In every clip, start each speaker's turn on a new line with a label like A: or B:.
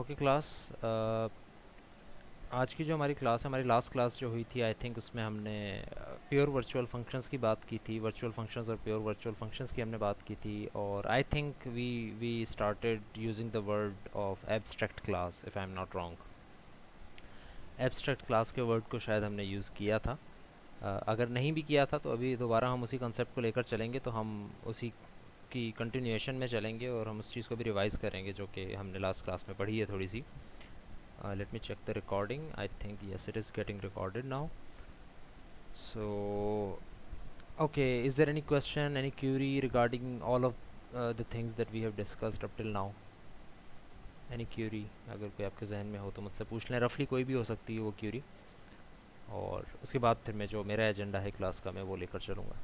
A: Okay class, आज की जो हमारी क्लास है, हमारी लास्ट क्लास जो हुई थी, आई थिंक उसमें हमने प्योर वर्चुअल फंक्शंस की बात की थी। वर्चुअल फंक्शंस और प्योर वर्चुअल फंक्शंस की हमने बात की थी, और I think we started using the word of abstract class, if I am not wrong. Abstract class के वर्ड को शायद हमने यूज़ किया था। अगर नहीं भी किया था तो अभी दोबारा हम उसी कंसेप्ट को लेकर चलेंगे, तो हम उसी की कंटिन्यूएशन में चलेंगे और हम उस चीज़ को भी रिवाइज़ करेंगे जो कि हमने लास्ट क्लास में पढ़ी है थोड़ी सी। Let me check the recording. I think yes, it is getting recorded now. So, okay, is there any question, any query regarding all of the things that we have discussed up till now? Any query? अगर कोई आपके जहन में हो तो मुझसे पूछ लें, रफली कोई भी हो सकती है वो क्यूरी, और उसके बाद फिर मैं जो मेरा एजेंडा है क्लास का मैं वो लेकर चलूँगा।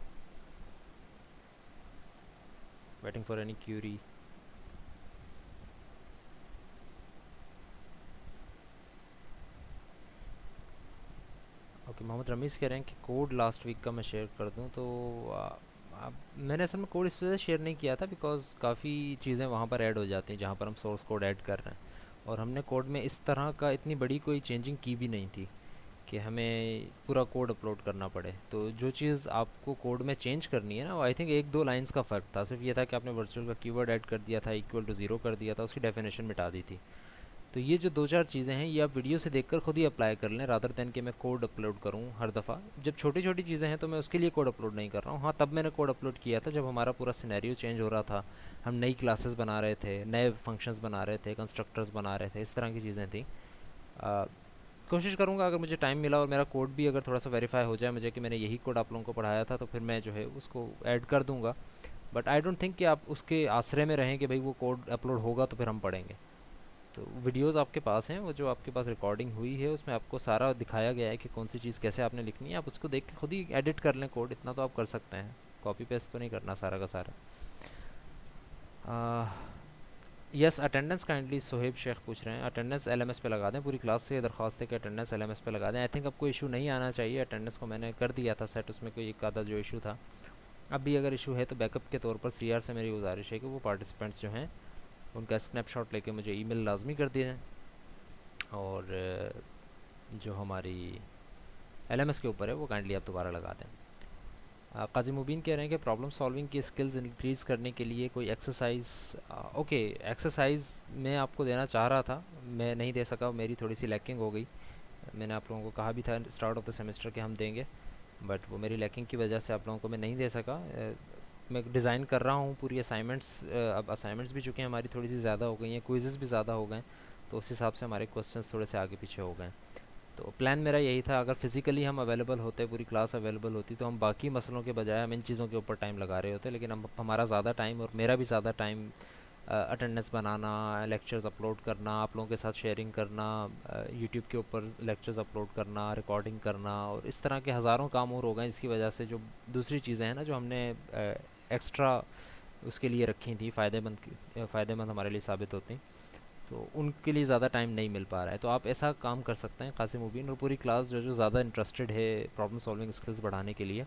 A: Waiting for any query. Okay, Mohammad Rameez कह रहे हैं कि कोड लास्ट वीक का मैं शेयर कर दूं, तो मैंने असल में कोड इस वजह से शेयर नहीं किया था बिकॉज़ काफ़ी चीज़ें वहाँ पर ऐड हो जाती हैं जहाँ पर हम सोर्स कोड ऐड कर रहे हैं, और हमने कोड में इस तरह का इतनी बड़ी कोई चेंजिंग की भी नहीं थी कि हमें पूरा कोड अपलोड करना पड़े। तो जो चीज़ आपको कोड में चेंज करनी है ना, वो आई थिंक एक दो लाइंस का फ़र्क था, सिर्फ ये था कि आपने वर्चुअल का कीवर्ड ऐड कर दिया था, इक्वल टू ज़ीरो कर दिया था, उसकी डेफिनेशन मिटा दी थी। तो ये जो दो चार चीज़ें हैं ये आप वीडियो से देखकर खुद ही अप्लाई कर लें, रादर दैन कि मैं कोड अपलोड करूँ हर दफ़ा। जब छोटी छोटी चीज़ें हैं तो मैं उसके लिए कोड अपलोड नहीं कर रहा हूँ। हाँ, तब मैंने कोड अपलोड किया था जब हमारा पूरा सिनेरियो चेंज हो रहा था, हम नई क्लासेस बना रहे थे, नए फंक्शंस बना रहे थे, कंस्ट्रक्टर्स बना रहे थे, इस तरह की चीज़ें थी। कोशिश करूँगा अगर मुझे टाइम मिला और मेरा कोड भी अगर थोड़ा सा वेरीफाई हो जाए मुझे कि मैंने यही कोड आप लोगों को पढ़ाया था, तो फिर मैं जो है उसको ऐड कर दूँगा। बट आई डोंट थिंक कि आप उसके आश्रय में रहें कि भाई वो कोड अपलोड होगा तो फिर हम पढ़ेंगे। तो वीडियोस आपके पास हैं, वो जो आपके पास रिकॉर्डिंग हुई है उसमें आपको सारा दिखाया गया है कि कौन सी चीज़ कैसे आपने लिखनी है। आप उसको देख के खुद ही एडिट कर लें कोड, इतना तो आप कर सकते हैं, कॉपी पेस्ट तो नहीं करना सारा का सारा। Yes, attendance kindly Sohaib Sheikh पूछ रहे हैं, अटेंडेंस एलएमएस पे लगा दें। पूरी क्लास से दरख्वास्त है कि अटेंडेंस एलएमएस पे लगा दें। आई थिंक अब कोई इशू नहीं आना चाहिए, अटेंडेंस को मैंने कर दिया था सेट, उसमें कोई एक आधा जो इशू था। अब भी अगर इशू है तो बैकअप के तौर पर सीआर से मेरी गुजारिश है कि वो पार्टिसिपेंट्स जो हैं उनका स्नैपशॉट लेके मुझे ईमेल लाजमी कर दिए जाए, और जो हमारी एलएमएस के ऊपर है वो काइंडली आप दोबारा लगा दें। काजी मुबीन कह रहे हैं कि प्रॉब्लम सॉल्विंग की स्किल्स इंक्रीज़ करने के लिए कोई एक्सरसाइज। ओके, एक्सरसाइज मैं आपको देना चाह रहा था, मैं नहीं दे सका, मेरी थोड़ी सी लैकिंग हो गई। मैंने आप लोगों को कहा भी था स्टार्ट ऑफ द सेमेस्टर के हम देंगे, बट वो मेरी लैकिंग की वजह से आप लोगों को मैं नहीं दे सका। मैं डिज़ाइन कर रहा हूँ पूरी असाइनमेंट्स, अब असाइनमेंट्स भी चूँकि हमारी थोड़ी सी ज़्यादा हो गई हैं, क्विज़ेस भी ज़्यादा हो गए, तो उस हिसाब से हमारे क्वेश्चंस थोड़े से आगे पीछे हो गए। तो प्लान मेरा यही था, अगर फिज़िकली हम अवेलेबल होते, पूरी क्लास अवेलेबल होती, तो हम बाकी मसलों के बजाय हम इन चीज़ों के ऊपर टाइम लगा रहे होते, लेकिन हम हमारा ज़्यादा टाइम और मेरा भी ज़्यादा टाइम अटेंडेंस बनाना, लेक्चर्स अपलोड करना, आप लोगों के साथ शेयरिंग करना, यूट्यूब के ऊपर लेक्चर्स अपलोड करना, रिकॉर्डिंग करना, और इस तरह के हज़ारों काम और हो गए, इसकी वजह से जो दूसरी चीज़ें हैं ना जो हमने एक्स्ट्रा उसके लिए रखी थी, फ़ायदेमंद हमारे लिए साबित होती, तो उनके लिए ज़्यादा टाइम नहीं मिल पा रहा है। तो आप ऐसा काम कर सकते हैं कासिम मुबीन, और पूरी क्लास जो जो ज़्यादा इंटरेस्टेड है प्रॉब्लम सॉल्विंग स्किल्स बढ़ाने के लिए,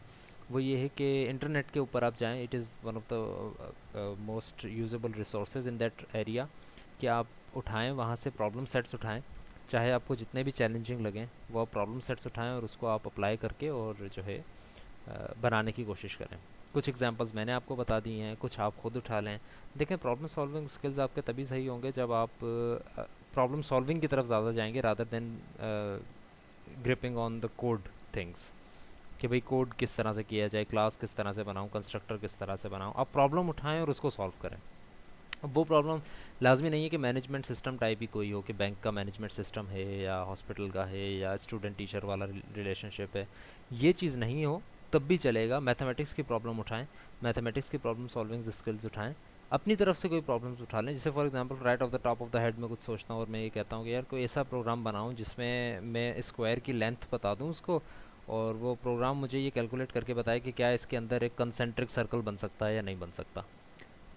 A: वो ये है कि इंटरनेट के ऊपर आप जाएं। It is one of the most usable resources in that area, कि आप उठाएं वहाँ से प्रॉब्लम सेट्स उठाएं, चाहे आपको जितने भी चैलेंजिंग लगें वो आप प्रॉब्लम सेट्स उठाएं और उसको आप अप्लाई करके और जो है बनाने की कोशिश करें। कुछ एग्जांपल्स मैंने आपको बता दी हैं, कुछ आप खुद उठा लें। देखें, प्रॉब्लम सॉल्विंग स्किल्स आपके तभी सही होंगे जब आप प्रॉब्लम सॉल्विंग की तरफ ज़्यादा जाएंगे rather than gripping on the code things, कि भाई कोड किस तरह से किया जाए, क्लास किस तरह से बनाऊँ, कंस्ट्रक्टर किस तरह से बनाऊँ। आप प्रॉब्लम उठाएं और उसको सॉल्व करें। अब वो प्रॉब्लम लाजमी नहीं है कि मैनेजमेंट सिस्टम टाइप ही कोई हो, कि बैंक का मैनेजमेंट सिस्टम है या हॉस्पिटल का है या स्टूडेंट टीचर वाला रिलेशनशिप है, ये चीज़ नहीं हो तब भी चलेगा। मैथमेटिक्स की प्रॉब्लम उठाएं, मैथमेटिक्स की प्रॉब्लम सॉल्विंग स्किल्स उठाएं, अपनी तरफ से कोई प्रॉब्लम्स उठा लें। जैसे for example right of the top of the head में कुछ सोचता हूँ और मैं ये कहता हूँ कि यार कोई ऐसा प्रोग्राम बनाऊँ जिसमें मैं स्क्वायर की लेंथ बता दूँ उसको, और वो प्रोग्राम मुझे ये कैलकुलेट करके बताए कि क्या इसके अंदर एक कंसेंट्रिक सर्कल बन सकता है या नहीं बन सकता।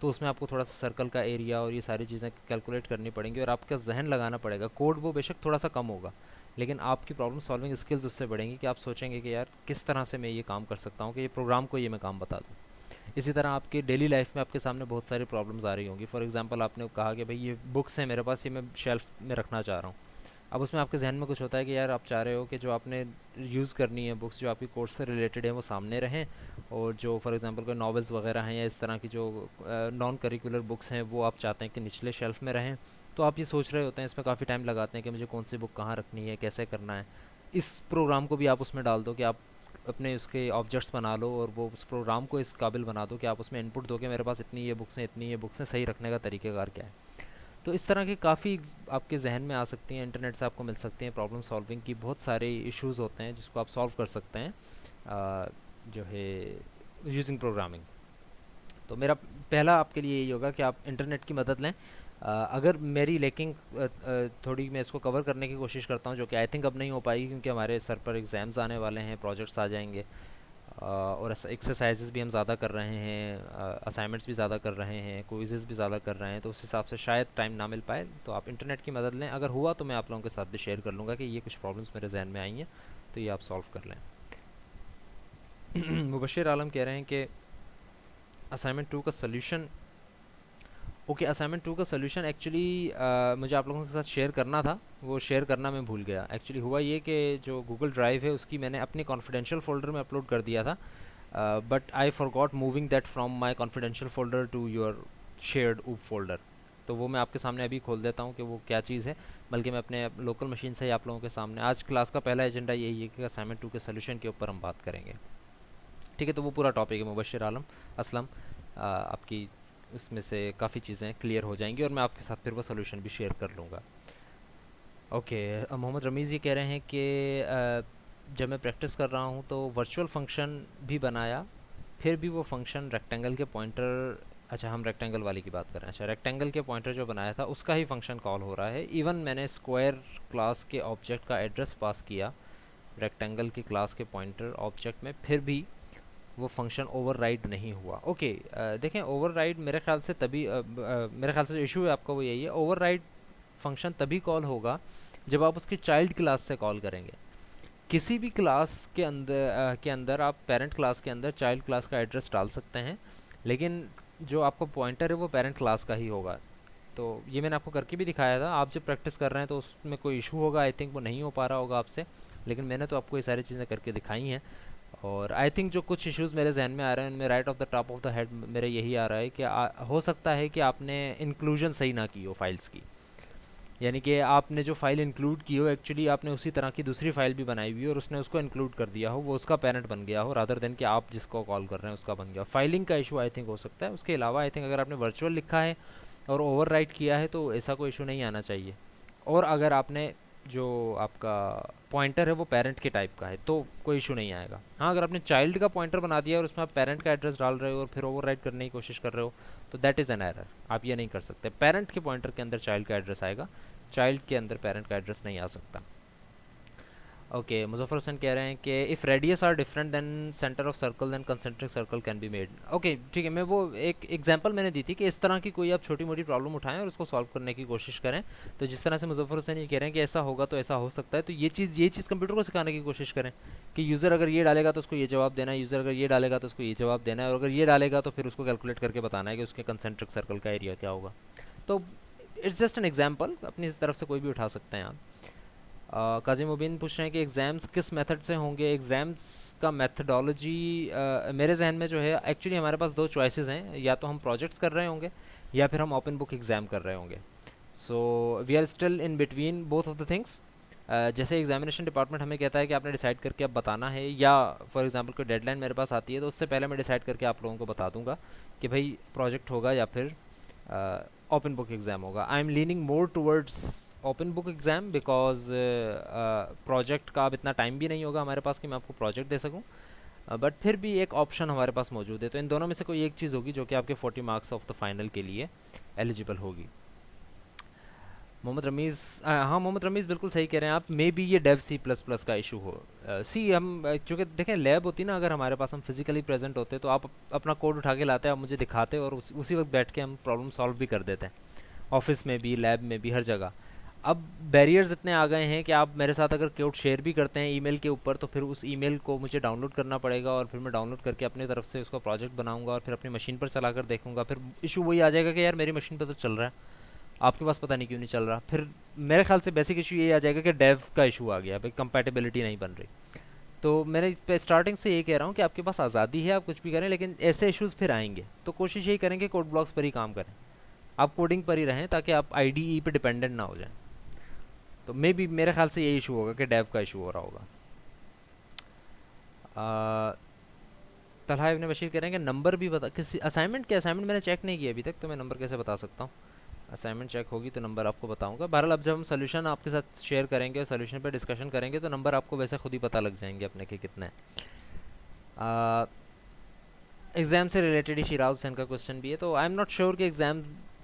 A: तो उसमें आपको थोड़ा सा सर्कल का एरिया और ये सारी चीज़ें कैलकुलेट करनी पड़ेंगी और आपका जहन लगाना पड़ेगा। कोड वो बेशक थोड़ा सा कम होगा, लेकिन आपकी प्रॉब्लम सॉल्विंग स्किल्स उससे बढ़ेंगी कि आप सोचेंगे कि यार किस तरह से मैं ये काम कर सकता हूँ कि ये प्रोग्राम को ये मैं काम बता दूँ। इसी तरह आपके डेली लाइफ में आपके सामने बहुत सारी प्रॉब्लम्स आ रही होंगी। फॉर एग्जांपल आपने कहा कि भाई ये बुक्स हैं मेरे पास, ये मैं शेल्फ में रखना चाह रहा हूँ। अब उसमें आपके जहन में कुछ होता है कि यार आप चाह रहे हो कि जो आपने यूज़ करनी है बुक्स, जो आपकी कोर्स से रिलेटेड है, वो सामने रहें, और जो फॉर एग्जांपल कोई नॉवेल्स वगैरह हैं या इस तरह की जो नॉन करिकुलर बुक्स हैं वो आप चाहते हैं कि निचले शेल्फ में रहें। तो आप ये सोच रहे होते हैं, इसमें काफ़ी टाइम लगाते हैं कि मुझे कौन सी बुक कहाँ रखनी है, कैसे करना है। इस प्रोग्राम को भी आप उसमें डाल दो कि आप अपने उसके ऑब्जेक्ट्स बना लो, और वो उस प्रोग्राम को इस काबिल बना दो कि आप उसमें इनपुट दो कि मेरे पास इतनी ये बुक्स हैं, इतनी ये बुक्स हैं, सही रखने का तरीक़ेकार क्या है। तो इस तरह की काफ़ी आपके जहन में आ सकती हैं, इंटरनेट से आपको मिल सकती हैं। प्रॉब्लम सॉल्विंग की बहुत सारे इश्यूज़ होते हैं जिसको आप सॉल्व कर सकते हैं जो है यूजिंग प्रोग्रामिंग। तो मेरा पहला आपके लिए यही होगा कि आप इंटरनेट की मदद लें। अगर मेरी लेकिन थोड़ी मैं इसको कवर करने की कोशिश करता हूँ, जो कि आई थिंक अब नहीं हो पाएगी क्योंकि हमारे सर पर एग्ज़ाम्स आने वाले हैं, प्रोजेक्ट्स आ जाएंगे, और एक्सरसाइजेस भी हम ज़्यादा कर रहे हैं, असाइनमेंट्स भी ज़्यादा कर रहे हैं, क्विज़ेस भी ज़्यादा कर रहे हैं, तो उस हिसाब से शायद टाइम ना मिल पाए। तो आप इंटरनेट की मदद लें, अगर हुआ तो मैं आप लोगों के साथ भी शेयर कर लूँगा कि ये कुछ प्रॉब्लम्स मेरे जहन में आई हैं, तो ये आप सॉल्व कर लें। मुबशिर आलम कह रहे हैं कि असाइनमेंट 2 का सलूशन, ओके असाइनमेंट 2 का सलूशन एक्चुअली मुझे आप लोगों के साथ शेयर करना था, वो शेयर करना मैं भूल गया। एक्चुअली हुआ ये कि जो गूगल ड्राइव है उसकी मैंने अपने कॉन्फिडेंशियल फ़ोल्डर में अपलोड कर दिया था, but I forgot moving that from my confidential folder to your shared OOP folder. तो वो मैं आपके सामने अभी खोल देता हूँ कि वो क्या चीज़ है, बल्कि मैं अपने लोकल मशीन से ही आप लोगों के सामने, आज क्लास का पहला एजेंडा यही है कि असाइनमेंट 2 के सलूशन के ऊपर हम बात करेंगे। ठीक है, तो वो पूरा टॉपिक है मुबशिर आलम असलम, आपकी उसमें से काफ़ी चीज़ें क्लियर हो जाएंगी और मैं आपके साथ फिर वो सोल्यूशन भी शेयर कर लूँगा। ओके, मोहम्मद रमीज़ ये कह रहे हैं कि जब मैं प्रैक्टिस कर रहा हूँ तो वर्चुअल फंक्शन भी बनाया, फिर भी वो फंक्शन रेक्टेंगल के पॉइंटर, अच्छा हम रेक्टेंगल वाली की बात कर रहे हैं, अच्छा रेक्टेंगल के पॉइंटर जो बनाया था उसका ही फंक्शन कॉल हो रहा है। इवन मैंने स्क्वायर क्लास के ऑब्जेक्ट का एड्रेस पास किया रेक्टेंगल की क्लास के पॉइंटर ऑब्जेक्ट में, फिर भी वो फंक्शन ओवरराइड नहीं हुआ। ओके, देखें ओवरराइड मेरे ख्याल से तभी मेरे ख्याल से जो इशू है आपका वो यही है, ओवरराइड फंक्शन तभी कॉल होगा जब आप उसकी चाइल्ड क्लास से कॉल करेंगे। किसी भी क्लास के अंदर आप पेरेंट क्लास के अंदर चाइल्ड क्लास का एड्रेस डाल सकते हैं, लेकिन जो आपका पॉइंटर है वो पेरेंट क्लास का ही होगा। तो ये मैंने आपको करके भी दिखाया था, आप जब प्रैक्टिस कर रहे हैं तो उसमें कोई इशू होगा, आई थिंक वो नहीं हो पा रहा होगा आपसे, लेकिन मैंने तो आपको ये सारी चीज़ें करके दिखाई हैं। और आई थिंक जो कुछ इश्यूज़ मेरे जहन में आ रहे हैं उनमें right of the top of the head मेरे यही आ रहा है कि हो सकता है कि आपने इंक्लूजन सही ना की हो फाइल्स की, यानी कि आपने जो फाइल इंक्लूड की हो एक्चुअली आपने उसी तरह की दूसरी फाइल भी बनाई हुई हो और उसने उसको इंक्लूड कर दिया हो, वो उसका पेरेंट बन गया हो रादर देन कि आप जिसको कॉल कर रहे हैं उसका बन गया हो। फाइलिंग का इशू आई थिंक हो सकता है। उसके अलावा आई थिंक अगर आपने वर्चुअल लिखा है और ओवर किया है तो ऐसा कोई इशू नहीं आना चाहिए। और अगर आपने जो आपका पॉइंटर है वो पेरेंट के टाइप का है तो कोई इशू नहीं आएगा। हाँ, अगर आपने चाइल्ड का पॉइंटर बना दिया और उसमें आप पेरेंट का एड्रेस डाल रहे हो और फिर ओवरराइट करने की कोशिश कर रहे हो तो दैट इज़ एन एरर, आप ये नहीं कर सकते। पेरेंट के पॉइंटर के अंदर चाइल्ड का एड्रेस आएगा, चाइल्ड के अंदर पेरेंट का एड्रेस नहीं आ सकता। ओके, मुजफ्फर हुसैन कह रहे हैं कि if radius are different then centre of circle then concentric circle can be made. Okay ठीक है, मैं वो एक एग्जांपल मैंने दी थी कि इस तरह की कोई आप छोटी मोटी प्रॉब्लम उठाएं और उसको सॉल्व करने की कोशिश करें। तो जिस तरह से मुजफ्फर हुसैन ये कह रहे हैं कि ऐसा होगा तो ऐसा हो सकता है, तो ये चीज़ कंप्यूटर को सिखाने की कोशिश करें कि यूज़र अगर ये डालेगा तो उसको ये जवाब देना है, यूज़र अगर ये डालेगा तो उसको ये जवाब देना है, और अगर ये डालेगा तो फिर उसको कैलकुलेट करके बताना है कि उसके कंसेंट्रिक सर्कल का एरिया क्या होगा। तो इट्स जस्ट एन एग्जाम्पल, अपनी इस तरफ से कोई भी उठा सकते हैं आप। काजी मुबीन पूछ रहे हैं कि एग्ज़ाम्स किस मेथड से होंगे। एग्ज़ाम्स का मेथडोलॉजी मेरे जहन में जो है एक्चुअली हमारे पास दो चॉइसेस हैं, या तो हम प्रोजेक्ट्स कर रहे होंगे या फिर हम ओपन बुक एग्ज़ाम कर रहे होंगे। So we are still in between both of the things. जैसे एग्जामिनेशन डिपार्टमेंट हमें कहता है कि आपने डिसाइड करके अब बताना है, या फॉर एग्जांपल कोई डेडलाइन मेरे पास आती है तो उससे पहले मैं डिसाइड करके आप लोगों को बता दूंगा कि भाई प्रोजेक्ट होगा या फिर ओपन बुक एग्ज़ाम होगा। I am leaning more towards open book exam because project का अब इतना टाइम भी नहीं होगा हमारे पास कि मैं आपको प्रोजेक्ट दे सकूं, बट फिर भी एक ऑप्शन हमारे पास मौजूद है। तो इन दोनों में से कोई एक चीज़ होगी जो कि आपके 40 मार्क्स ऑफ द फाइनल के लिए एलिजिबल होगी। मोहम्मद रमीज़, हाँ मोहम्मद रमीज़ बिल्कुल सही कह रहे हैं आप, मे बी ये डेव C++ का इशू हो। सी हम चूँकि देखें लैब होती ना, अगर हमारे पास हम फिजिकली प्रेजेंट होते तो आप अपना कोड उठा के लाते, आप मुझे दिखाते और उसी वक्त बैठ के हम प्रॉब्लम सॉल्व भी कर देते हैं, ऑफिस में भी लैब में भी हर जगह। अब बैरियर्स इतने आ गए हैं कि आप मेरे साथ अगर कोड शेयर भी करते हैं ईमेल के ऊपर, तो फिर उस ईमेल को मुझे डाउनलोड करना पड़ेगा और फिर मैं डाउनलोड करके अपनी तरफ से उसका प्रोजेक्ट बनाऊंगा और फिर अपनी मशीन पर चला कर देखूंगा। फिर इशू वही आ जाएगा कि यार मेरी मशीन पर तो चल रहा है, आपके पास पता नहीं क्यों नहीं चल रहा। फिर मेरे ख्याल से बेसिक इशू ये आ जाएगा कि डेव का इशू आ गया, भाई कंपैटिबिलिटी नहीं बन रही। तो मैंने स्टार्टिंग से ये कह रहा हूँ कि आपके पास आज़ादी है, आप कुछ भी करें, लेकिन ऐसे इश्यूज़ फिर आएंगे, तो कोशिश यही करें कि कोड ब्लॉक्स पर ही काम करें, आप कोडिंग पर ही रहें, ताकि आप आईडीई पे डिपेंडेंट ना हो जाएं। तो मे बी मेरे ख्याल से यही इशू होगा कि डेव का इशू हो रहा होगा। तलहा इब्न बशीर कह रहे हैं कि नंबर भी बता, किसी असाइनमेंट के, असाइनमेंट मैंने चेक नहीं किया अभी तक, तो मैं नंबर कैसे बता सकता हूँ। असाइनमेंट चेक होगी तो नंबर आपको बताऊंगा। बहरहाल अब जब हम सोल्यूशन आपके साथ शेयर करेंगे और सोल्यूशन पे डिस्कशन करेंगे तो नंबर आपको वैसे खुद ही पता लग जाएंगे अपने के कितने हैं। एग्ज़ाम से रिलेटेड ही शिराज हुसैन का क्वेश्चन भी है, तो आई एम नॉट श्योर कि एग्ज़ाम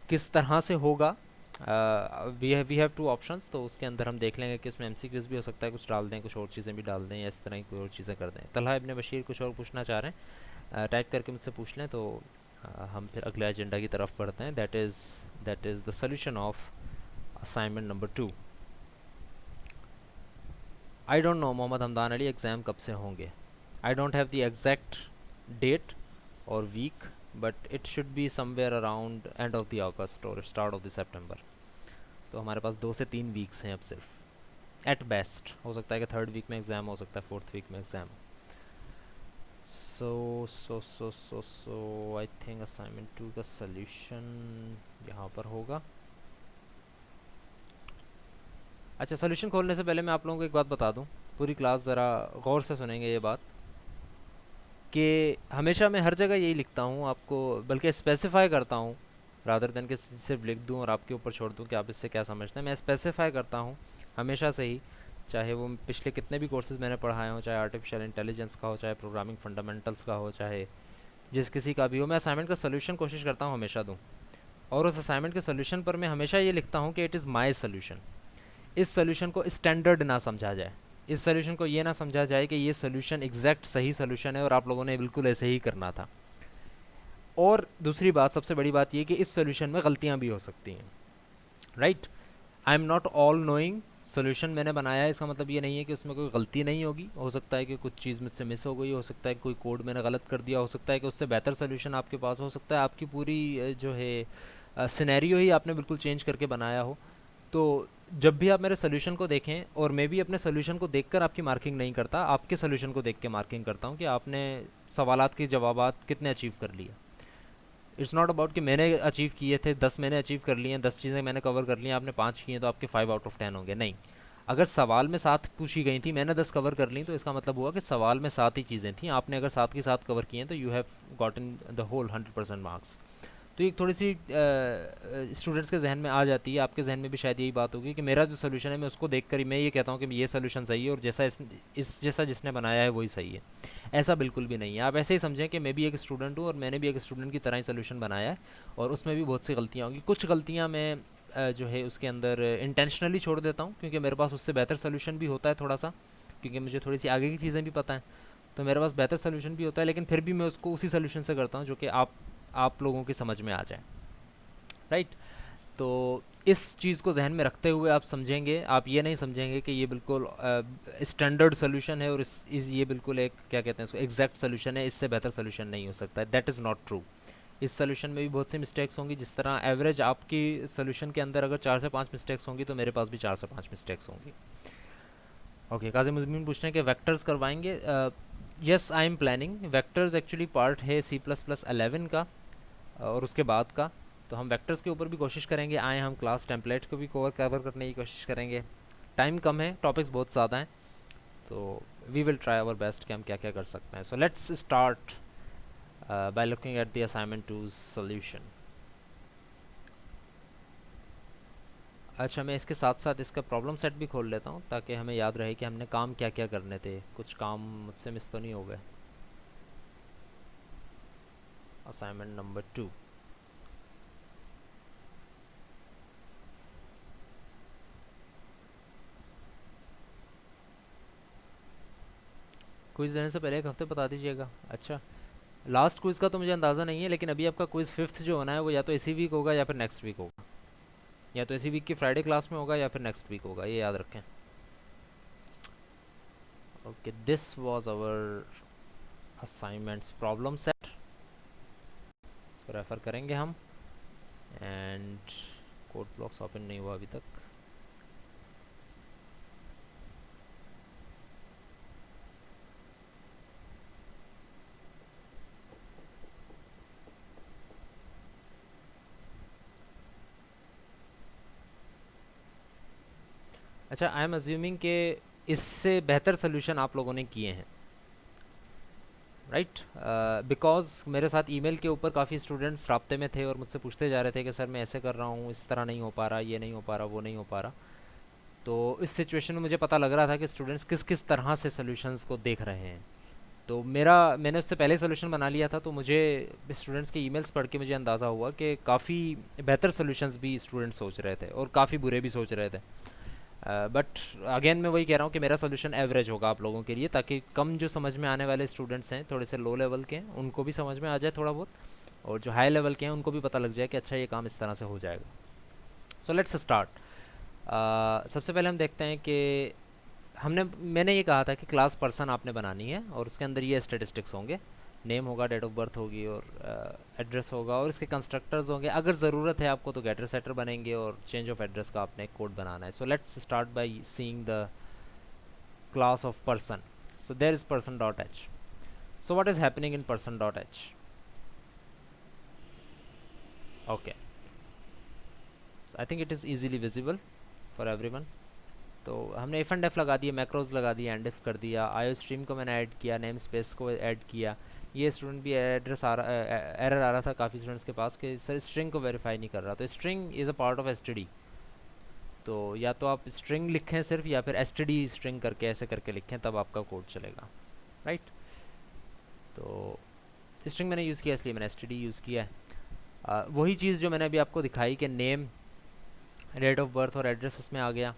A: किस तरह से होगा। वी हैव टू ऑप्शंस, तो उसके अंदर हम देख लेंगे कि उसमें एमसीक्यूज़ भी हो सकता है, कुछ डाल दें, कुछ और चीज़ें भी डाल दें, या इस तरह की कोई और चीज़ें कर दें। तलहा इब्न बशीर कुछ और पूछना चाह रहे हैं, टाइप करके मुझसे पूछ लें, तो हम फिर अगले एजेंडा की तरफ बढ़ते हैं। That is the solution of assignment number 2। I don't know Mohammed Hamdan Ali, exam कब से होंगे। I don't have the exact date और week, but it should be somewhere around end of the August और स्टार्ट ऑफ द सितंबर। तो हमारे पास 2 से 3 weeks हैं अब सिर्फ, एट बेस्ट। हो सकता है कि थर्ड वीक में एग्ज़ाम हो सकता है, फोर्थ वीक में exam. So I think assignment 2 का सल्यूशन यहाँ पर होगा। अच्छा, सॉल्यूशन खोलने से पहले मैं आप लोगों को एक बात बता दूं, पूरी क्लास ज़रा गौर से सुनेंगे ये बात, कि हमेशा मैं हर जगह यही लिखता हूँ आपको, बल्कि स्पेसिफाई करता हूँ, रादर देन कि सिर्फ लिख दूँ और आपके ऊपर छोड़ दूँ कि आप इससे क्या समझते हैं। मैं स्पेसिफाई करता हूँ हमेशा से ही, चाहे वो पिछले कितने भी कोर्सेज़ मैंने पढ़ाए हों, चाहे आर्टिफिशियल इंटेलिजेंस का हो, चाहे प्रोग्रामिंग फंडामेंटल्स का हो, चाहे जिस किसी का भी हो, मैं असाइनमेंट का सोल्यूशन कोशिश करता हूँ हमेशा दूँ। और उस असाइनमेंट के सोल्यूशन पर मैं हमेशा ये लिखता हूँ कि इट इज़ माई सोल्यूशन। इस सोल्यूशन को स्टैंडर्ड ना समझा जाए, इस सोल्यूशन को ये ना समझा जाए कि ये सोल्यूशन एग्जैक्ट सही सोल्यूशन है और आप लोगों ने बिल्कुल ऐसे ही करना था। और दूसरी बात, सबसे बड़ी बात ये कि इस सोल्यूशन में गलतियाँ भी हो सकती हैं, right. I am not all knowing. Solution मैंने बनाया है, इसका मतलब ये नहीं है कि उसमें कोई गलती नहीं होगी। हो सकता है कि कुछ चीज़ मुझसे मिस हो गई, हो सकता है कि कोई कोड मैंने गलत कर दिया, हो सकता है कि उससे बेहतर सोल्यूशन आपके पास हो सकता है, आपकी पूरी जो है सिनेरियो ही आपने बिल्कुल चेंज करके बनाया हो। तो जब भी आप मेरे सोल्यूशन को देखें, और मैं भी अपने सोल्यूशन को देखकर आपकी मार्किंग नहीं करता, आपके सोल्यूशन को देख के मार्किंग करता हूँ कि आपने सवालात के जवाबात कितने अचीव कर लिए। इट्स नॉट अबाउट कि मैंने अचीव किए थे 10, मैंने अचीव कर लिए हैं 10 चीज़ें मैंने कवर कर ली हैं, आपने 5 किए हैं तो आपके 5 आउट ऑफ 10 होंगे, नहीं। अगर सवाल में 7 पूछी गई थी, मैंने 10 कवर कर ली, तो इसका मतलब हुआ कि सवाल में 7 ही चीज़ें थी, आपने अगर 7 की 7 कवर किए हैं तो you have gotten the whole 100% marks. तो एक थोड़ी सी स्टूडेंट्स के जहन में आ जाती है, आपके जहन में भी शायद यही बात होगी कि मेरा जो सोल्यूशन है मैं उसको देख कर ही मैं ये कहता हूँ कि ये सोल्यूशन सही है और जैसा इस जैसा जिसने बनाया है वही सही है। ऐसा बिल्कुल भी नहीं है। आप ऐसे ही समझें कि मैं भी एक स्टूडेंट हूँ और मैंने भी एक स्टूडेंट की तरह ही सोल्यूशन बनाया है, और उसमें भी बहुत सी गलतियाँ होंगी। कुछ गलतियाँ मैं जो है उसके अंदर इंटेंशनली छोड़ देता हूँ, क्योंकि मेरे पास उससे बेहतर सोल्यूशन भी होता है थोड़ा सा, क्योंकि मुझे थोड़ी सी आगे की चीज़ें भी पता हैं, तो मेरे पास बेहतर सोल्यूशन भी होता है, लेकिन फिर भी मैं उसको उसी सोल्यूशन से करता हूँ जो कि आप लोगों की समझ में आ जाए, राइट। तो इस चीज़ को जहन में रखते हुए आप समझेंगे, आप ये नहीं समझेंगे कि ये बिल्कुल स्टैंडर्ड सोल्यूशन है और ये बिल्कुल एक क्या कहते हैं इसको एग्जैक्ट सोल्यूशन है, इससे बेहतर सोल्यूशन नहीं हो सकता है। That is not true. इस सोल्यूशन में भी बहुत सी मिस्टेक्स होंगी, जिस तरह एवरेज आपकी सोल्यूशन के अंदर अगर 4 से 5 मिस्टेक्स होंगी, तो मेरे पास भी 4 से 5 मिस्टेक्स होंगी। ओके, काजी मुजमिन पूछते हैं कि वेक्टर्स करवाएंगे। Yes, I am planning. Vectors actually part है C++11 का और उसके बाद का, तो हम वेक्टर्स के ऊपर भी कोशिश करेंगे, आए हम क्लास टेम्पलेट को भी कवर करने की कोशिश करेंगे। टाइम कम है, टॉपिक्स बहुत ज़्यादा हैं, तो we will try our best कि हम क्या क्या कर सकते हैं। So let's start by looking at the assignment two solution. अच्छा, मैं इसके साथ साथ इसका प्रॉब्लम सेट भी खोल लेता हूँ ताकि हमें याद रहे कि हमने काम क्या क्या करने थे, कुछ काम मुझसे मिस तो नहीं हो गए। Assignment number 2। क्विज़ देने से पहले एक हफ्ते बता दीजिएगा। अच्छा, लास्ट क्विज़ का तो मुझे अंदाज़ा नहीं है, लेकिन अभी आपका क्विज़ 5th जो होना है वो या तो इसी वीक होगा या फिर नेक्स्ट वीक होगा। या तो इसी वीक की फ्राइडे क्लास में होगा या फिर नेक्स्ट वीक होगा, ये याद रखें। Okay, this was our assignments problem set, इसको रेफ़र करेंगे हम। एंड कोड ब्लॉक्स ओपन नहीं हुआ अभी तक। अच्छा, आई एम अज्यूमिंग कि इससे बेहतर सोल्यूशन आप लोगों ने किए हैं, राइट? बिकॉज मेरे साथ ईमेल के ऊपर काफ़ी स्टूडेंट्स राब्ते में थे और मुझसे पूछते जा रहे थे कि सर मैं ऐसे कर रहा हूँ, इस तरह नहीं हो पा रहा, ये नहीं हो पा रहा, वो नहीं हो पा रहा। तो इस सिचुएशन में मुझे पता लग रहा था कि स्टूडेंट्स किस किस तरह से सोल्यूशंस को देख रहे हैं। तो मैंने उससे पहले सोल्यूशन बना लिया था, तो मुझे स्टूडेंट्स के ईमेल्स पढ़ के मुझे अंदाज़ा हुआ कि काफ़ी बेहतर सोल्यूशंस भी स्टूडेंट्स सोच रहे थे और काफ़ी बुरे भी सोच रहे थे। बट अगेन मैं वही कह रहा हूँ कि मेरा सोल्यूशन एवरेज होगा आप लोगों के लिए, ताकि कम जो समझ में आने वाले स्टूडेंट्स हैं, थोड़े से लो लेवल के हैं, उनको भी समझ में आ जाए थोड़ा बहुत, और जो हाई लेवल के हैं उनको भी पता लग जाए कि अच्छा ये काम इस तरह से हो जाएगा। सो लेट्स स्टार्ट। सबसे पहले हम देखते हैं कि मैंने ये कहा था कि क्लास पर्सन आपने बनानी है और उसके अंदर ये स्टेटिस्टिक्स होंगे, नेम होगा, डेट ऑफ बर्थ होगी और एड्रेस होगा, और इसके कंस्ट्रक्टर्स होंगे। अगर ज़रूरत है आपको तो गेटर सेटर बनेंगे और चेंज ऑफ एड्रेस का आपने एक कोड बनाना है। सो let's start by seeing the class of person. So there is person.h. So what is happening in person.h? Okay, so I think it is easily visible for everyone. तो हमने if and F लगा दिए, macros लगा दिए, and if कर दिया, आयो stream को मैंने ऐड किया, नेम स्पेस को ऐड किया। ये स्टूडेंट भी एड्रेस एरर आ रहा था काफ़ी स्टूडेंट्स के पास कि सर स्ट्रिंग को वेरीफाई नहीं कर रहा, तो string is a part of STD. तो या तो आप स्ट्रिंग लिखें सिर्फ, या फिर एसटीडी स्ट्रिंग करके ऐसे करके लिखें, तब आपका कोड चलेगा, राइट? तो स्ट्रिंग मैंने यूज़ किया इसलिए मैंने एसटीडी यूज़ किया है। वही चीज़ जो मैंने अभी आपको दिखाई कि नेम, डेट ऑफ बर्थ और एड्रेस इसमें आ गया,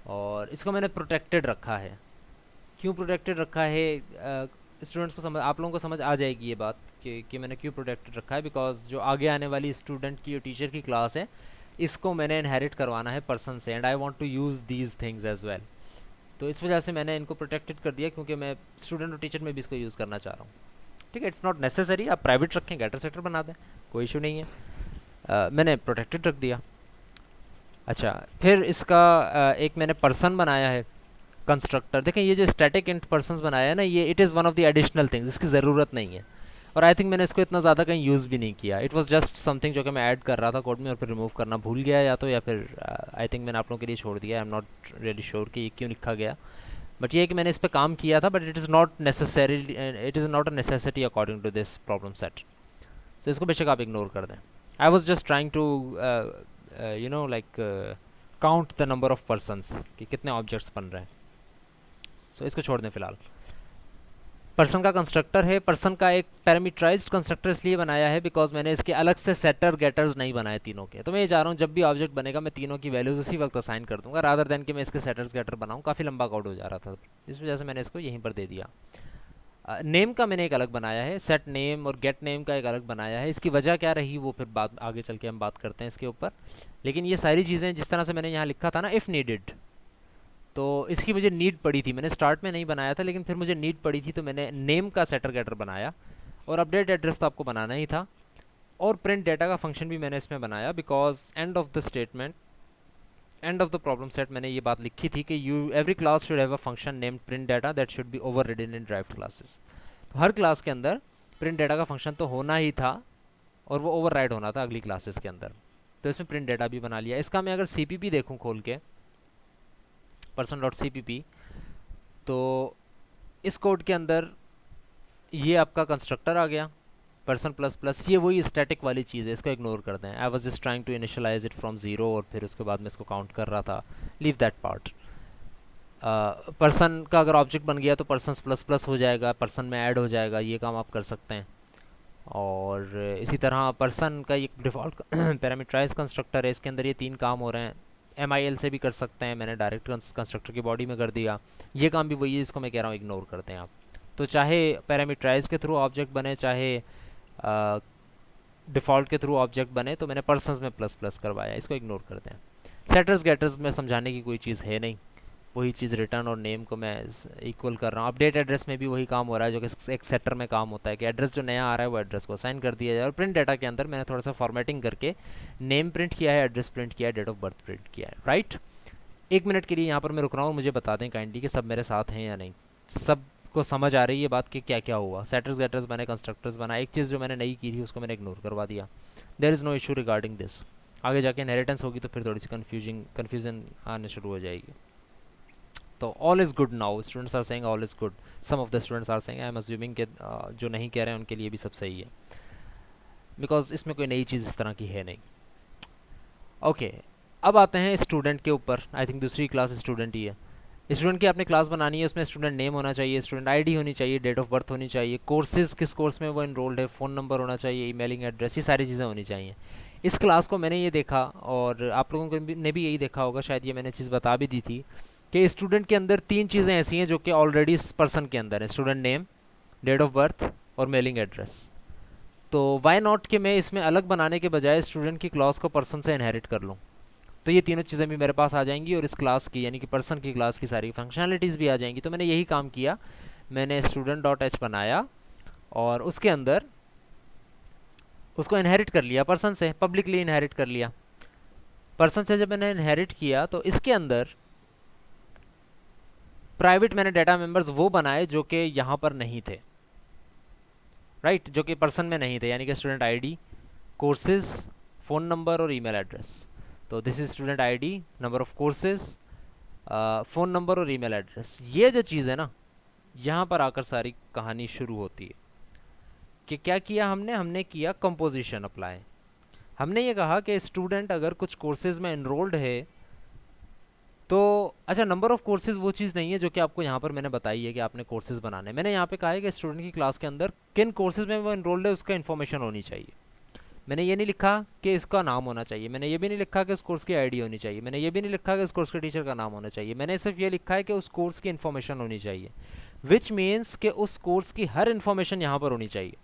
A: और इसको मैंने प्रोटेक्टेड रखा है। क्यों प्रोटेक्टेड रखा है? स्टूडेंट्स को समझ, आप लोगों को समझ आ जाएगी ये बात कि मैंने क्यों प्रोटेक्टेड रखा है। बिकॉज जो आगे आने वाली स्टूडेंट की, जो टीचर की क्लास है, इसको मैंने इनहेरिट करवाना है पर्सन से, and I want to use these things as well. तो इस वजह से मैंने इनको प्रोटेक्टेड कर दिया, क्योंकि मैं स्टूडेंट और टीचर में भी इसको यूज़ करना चाह रहा हूँ। ठीक है, इट्स नॉट नेसेसरी आप प्राइवेट रखें, गेटर सेटर बना दें, कोई इशू नहीं है। मैंने प्रोटेक्टेड रख दिया। अच्छा, फिर इसका एक मैंने पर्सन बनाया है कंस्ट्रक्टर। देखें ये जो स्टैटिक इंट पर्सन्स बनाया है ना, ये it is one of the additional things, इसकी ज़रूरत नहीं है। और आई थिंक मैंने इसको इतना ज़्यादा कहीं यूज़ भी नहीं किया। इट वाज जस्ट समथिंग जो कि मैं ऐड कर रहा था कोड में और फिर रिमूव करना भूल गया, या फिर आई थिंक मैंने आप लोगों के लिए छोड़ दिया। आई एम नॉट रियली श्योर कि ये क्यों लिखा गया, बट ये है कि मैंने इस पर काम किया था, but it is not necessary, it is not a necessity according to this problem set. तो इसको बेशक आप इग्नोर कर दें। I was just trying to you know like count the number of persons, कि कितने ऑब्जेक्ट्स बन रहे हैं। सो इसको छोड़ दें फिलहाल। पर्सन का कंस्ट्रक्टर है, पर्सन का एक पैरामीटराइज्ड कंस्ट्रक्टर इसलिए बनाया है बिकॉज मैंने इसके अलग से सेटर गेटर्स नहीं बनाए तीनों के। तो मैं ये चाह रहा हूँ जब भी ऑब्जेक्ट बनेगा मैं तीनों की वैल्यूज उसी वक्त असाइन कर दूंगा, रादर देन कि मैं इसके सेटर्स गेटर बनाऊँ। काफ़ी लंबा कोड हो जा रहा था, इस वजह से मैंने इसको यहीं पर दे दिया। नेम का मैंने एक अलग बनाया है, सेट नेम और गेट नेम का एक अलग बनाया है। इसकी वजह क्या रही वो फिर बात आगे चल के हम बात करते हैं इसके ऊपर। लेकिन ये सारी चीज़ें जिस तरह से मैंने यहाँ लिखा था ना, इफ़ नीडेड, तो इसकी मुझे नीड पड़ी थी। मैंने स्टार्ट में नहीं बनाया था, लेकिन फिर मुझे नीड पड़ी थी, तो मैंने नेम का सेटर गेटर बनाया। और अपडेट एड्रेस तो आपको बनाना ही था, और प्रिंट डेटा का फंक्शन भी मैंने इसमें बनाया, because and of the statement, and of the problem set मैंने ये बात लिखी थी कि you every class should have a function named print data that should be over ridden in derived classes. तो हर क्लास के अंदर प्रिंट डेटा का फंक्शन तो होना ही था, और वो ओवर होना था अगली क्लासेस के अंदर। तो इसमें प्रिंट डेटा भी बना लिया। इसका मैं अगर CPP देखूँ खोल के, person.cpp, तो इस कोड के अंदर ये आपका कंस्ट्रक्टर आ गया पर्सन प्लस प्लस। ये वही स्टैटिक वाली चीज़ है, इसको इग्नोर कर दें। I was just trying to initialise it from zero, और फिर उसके बाद मैं इसको काउंट कर रहा था। Leave that part. पर्सन का अगर ऑब्जेक्ट बन गया तो पर्सन प्लस प्लस हो जाएगा, पर्सन में ऐड हो जाएगा, ये काम आप कर सकते हैं। और इसी तरह पर्सन का एक डिफ़ॉल्ट पैरामीटराइज कंस्ट्रक्टर है, इसके अंदर ये 3 काम हो रहे हैं। MIL से भी कर सकते हैं, मैंने डायरेक्ट कंस्ट्रक्टर की बॉडी में कर दिया। ये काम भी वही है, इसको मैं कह रहा हूँ इग्नोर करते हैं आप। तो चाहे पैरामीटराइज के थ्रू ऑब्जेक्ट बने, चाहे डिफ़ॉल्ट के थ्रू ऑब्जेक्ट बने, तो मैंने पर्सन्स में प्लस प्लस करवाया, इसको इग्नोर करते हैं। सेटर्स गेटर्स में समझाने की कोई चीज़ है नहीं, वही चीज़ रिटर्न और नेम को मैं इक्वल कर रहा हूँ। अपडेट एड्रेस में भी वही काम हो रहा है जो कि एक सेटर में काम होता है कि एड्रेस जो नया आ रहा है वो एड्रेस को असाइन कर दिया जाए। और प्रिंट डाटा के अंदर मैंने थोड़ा सा फॉर्मेटिंग करके नेम प्रिंट किया है, एड्रेस प्रिंट किया है, डेट ऑफ बर्थ प्रिंट किया है, राइट। 1 मिनट के लिए यहाँ पर मैं रुक रहा हूँ और मुझे बता दें काइंडली कि सब मेरे साथ हैं या नहीं, सब को समझ आ रही है बात कि क्या क्या हुआ। सेटर्स गेटर्स बने, कंस्ट्रक्टर्स बना, एक चीज़ जो मैंने नई की थी उसको मैंने इग्नोर करवा दिया। There is no issue regarding this. आगे जाके इनहेरिटेंस होगी तो फिर थोड़ी सी कन्फ्यूजन आने शुरू हो जाएगी। तो all is good now, students are saying all is good, some of the students are saying, I am assuming कि जो नहीं कह रहे हैं उनके लिए भी सब सही है, बिकॉज इसमें कोई नई चीज़ इस तरह की है नहीं। ओके अब आते हैं स्टूडेंट के ऊपर। आई थिंक दूसरी क्लास स्टूडेंट ही है। स्टूडेंट की आपने क्लास बनानी है, उसमें स्टूडेंट नेम होना चाहिए, स्टूडेंट आईडी होनी चाहिए, डेट ऑफ बर्थ होनी चाहिए, कोर्सेज किस कोर्स में वो इनरोल्ड है, फ़ोन नंबर होना चाहिए, ईमेलिंग एड्रेस, ये सारी चीज़ें होनी चाहिए। इस क्लास को मैंने ये देखा और आप लोगों को ने भी यही देखा होगा, शायद ये मैंने चीज़ बता भी दी थी कि स्टूडेंट के अंदर 3 चीज़ें ऐसी हैं जो कि ऑलरेडी इस पर्सन के अंदर है, student name, date of birth और मेलिंग एड्रेस। तो वाई नॉट कि मैं इसमें अलग बनाने के बजाय स्टूडेंट की क्लास को पर्सन से इनहेरिट कर लूँ, तो ये तीनों चीज़ें भी मेरे पास आ जाएंगी और इस क्लास की यानी कि पर्सन की क्लास की सारी फंक्शनलिटीज़ भी आ जाएंगी। तो मैंने यही काम किया, मैंने स्टूडेंट डॉट एच बनाया और उसके अंदर उसको इनहेरिट कर लिया पर्सन से, पब्लिकली इनहेरिट कर लिया। पर्सन से जब मैंने इनहेरिट किया तो इसके अंदर प्राइवेट मैंने डाटा मेंबर्स वो बनाए जो कि यहाँ पर नहीं थे, राइट, जो कि पर्सन में नहीं थे, यानी कि student ID, courses, phone number और ईमेल एड्रेस। तो this is student ID, number of courses, phone number और ईमेल एड्रेस। ये जो चीज़ है ना, यहाँ पर आकर सारी कहानी शुरू होती है कि क्या किया हमने, हमने किया कंपोजिशन अप्लाई। हमने ये कहा कि स्टूडेंट अगर कुछ कोर्सेज में एनरोल्ड है तो अच्छा, नंबर ऑफ कोर्सेज वो चीज़ नहीं है जो कि आपको यहाँ पर मैंने बताई है कि आपने कोर्सेज बनाने। मैंने यहाँ पे कहा है कि स्टूडेंट की क्लास के अंदर किन कोर्सेज में वो एनरोल्ड है उसका इन्फॉर्मेशन होनी चाहिए। मैंने ये नहीं लिखा कि इसका नाम होना चाहिए, मैंने ये भी नहीं लिखा कि उस कोर्स की आईडी होनी चाहिए, मैंने ये भी नहीं लिखा कि उस कोर्स के टीचर का नाम होना चाहिए। मैंने सिर्फ ये लिखा है कि उस कोर्स की इन्फॉर्मेशन होनी चाहिए, विच मीन्स कि उस कोर्स की हर इन्फॉर्मेशन यहाँ पर होनी चाहिए।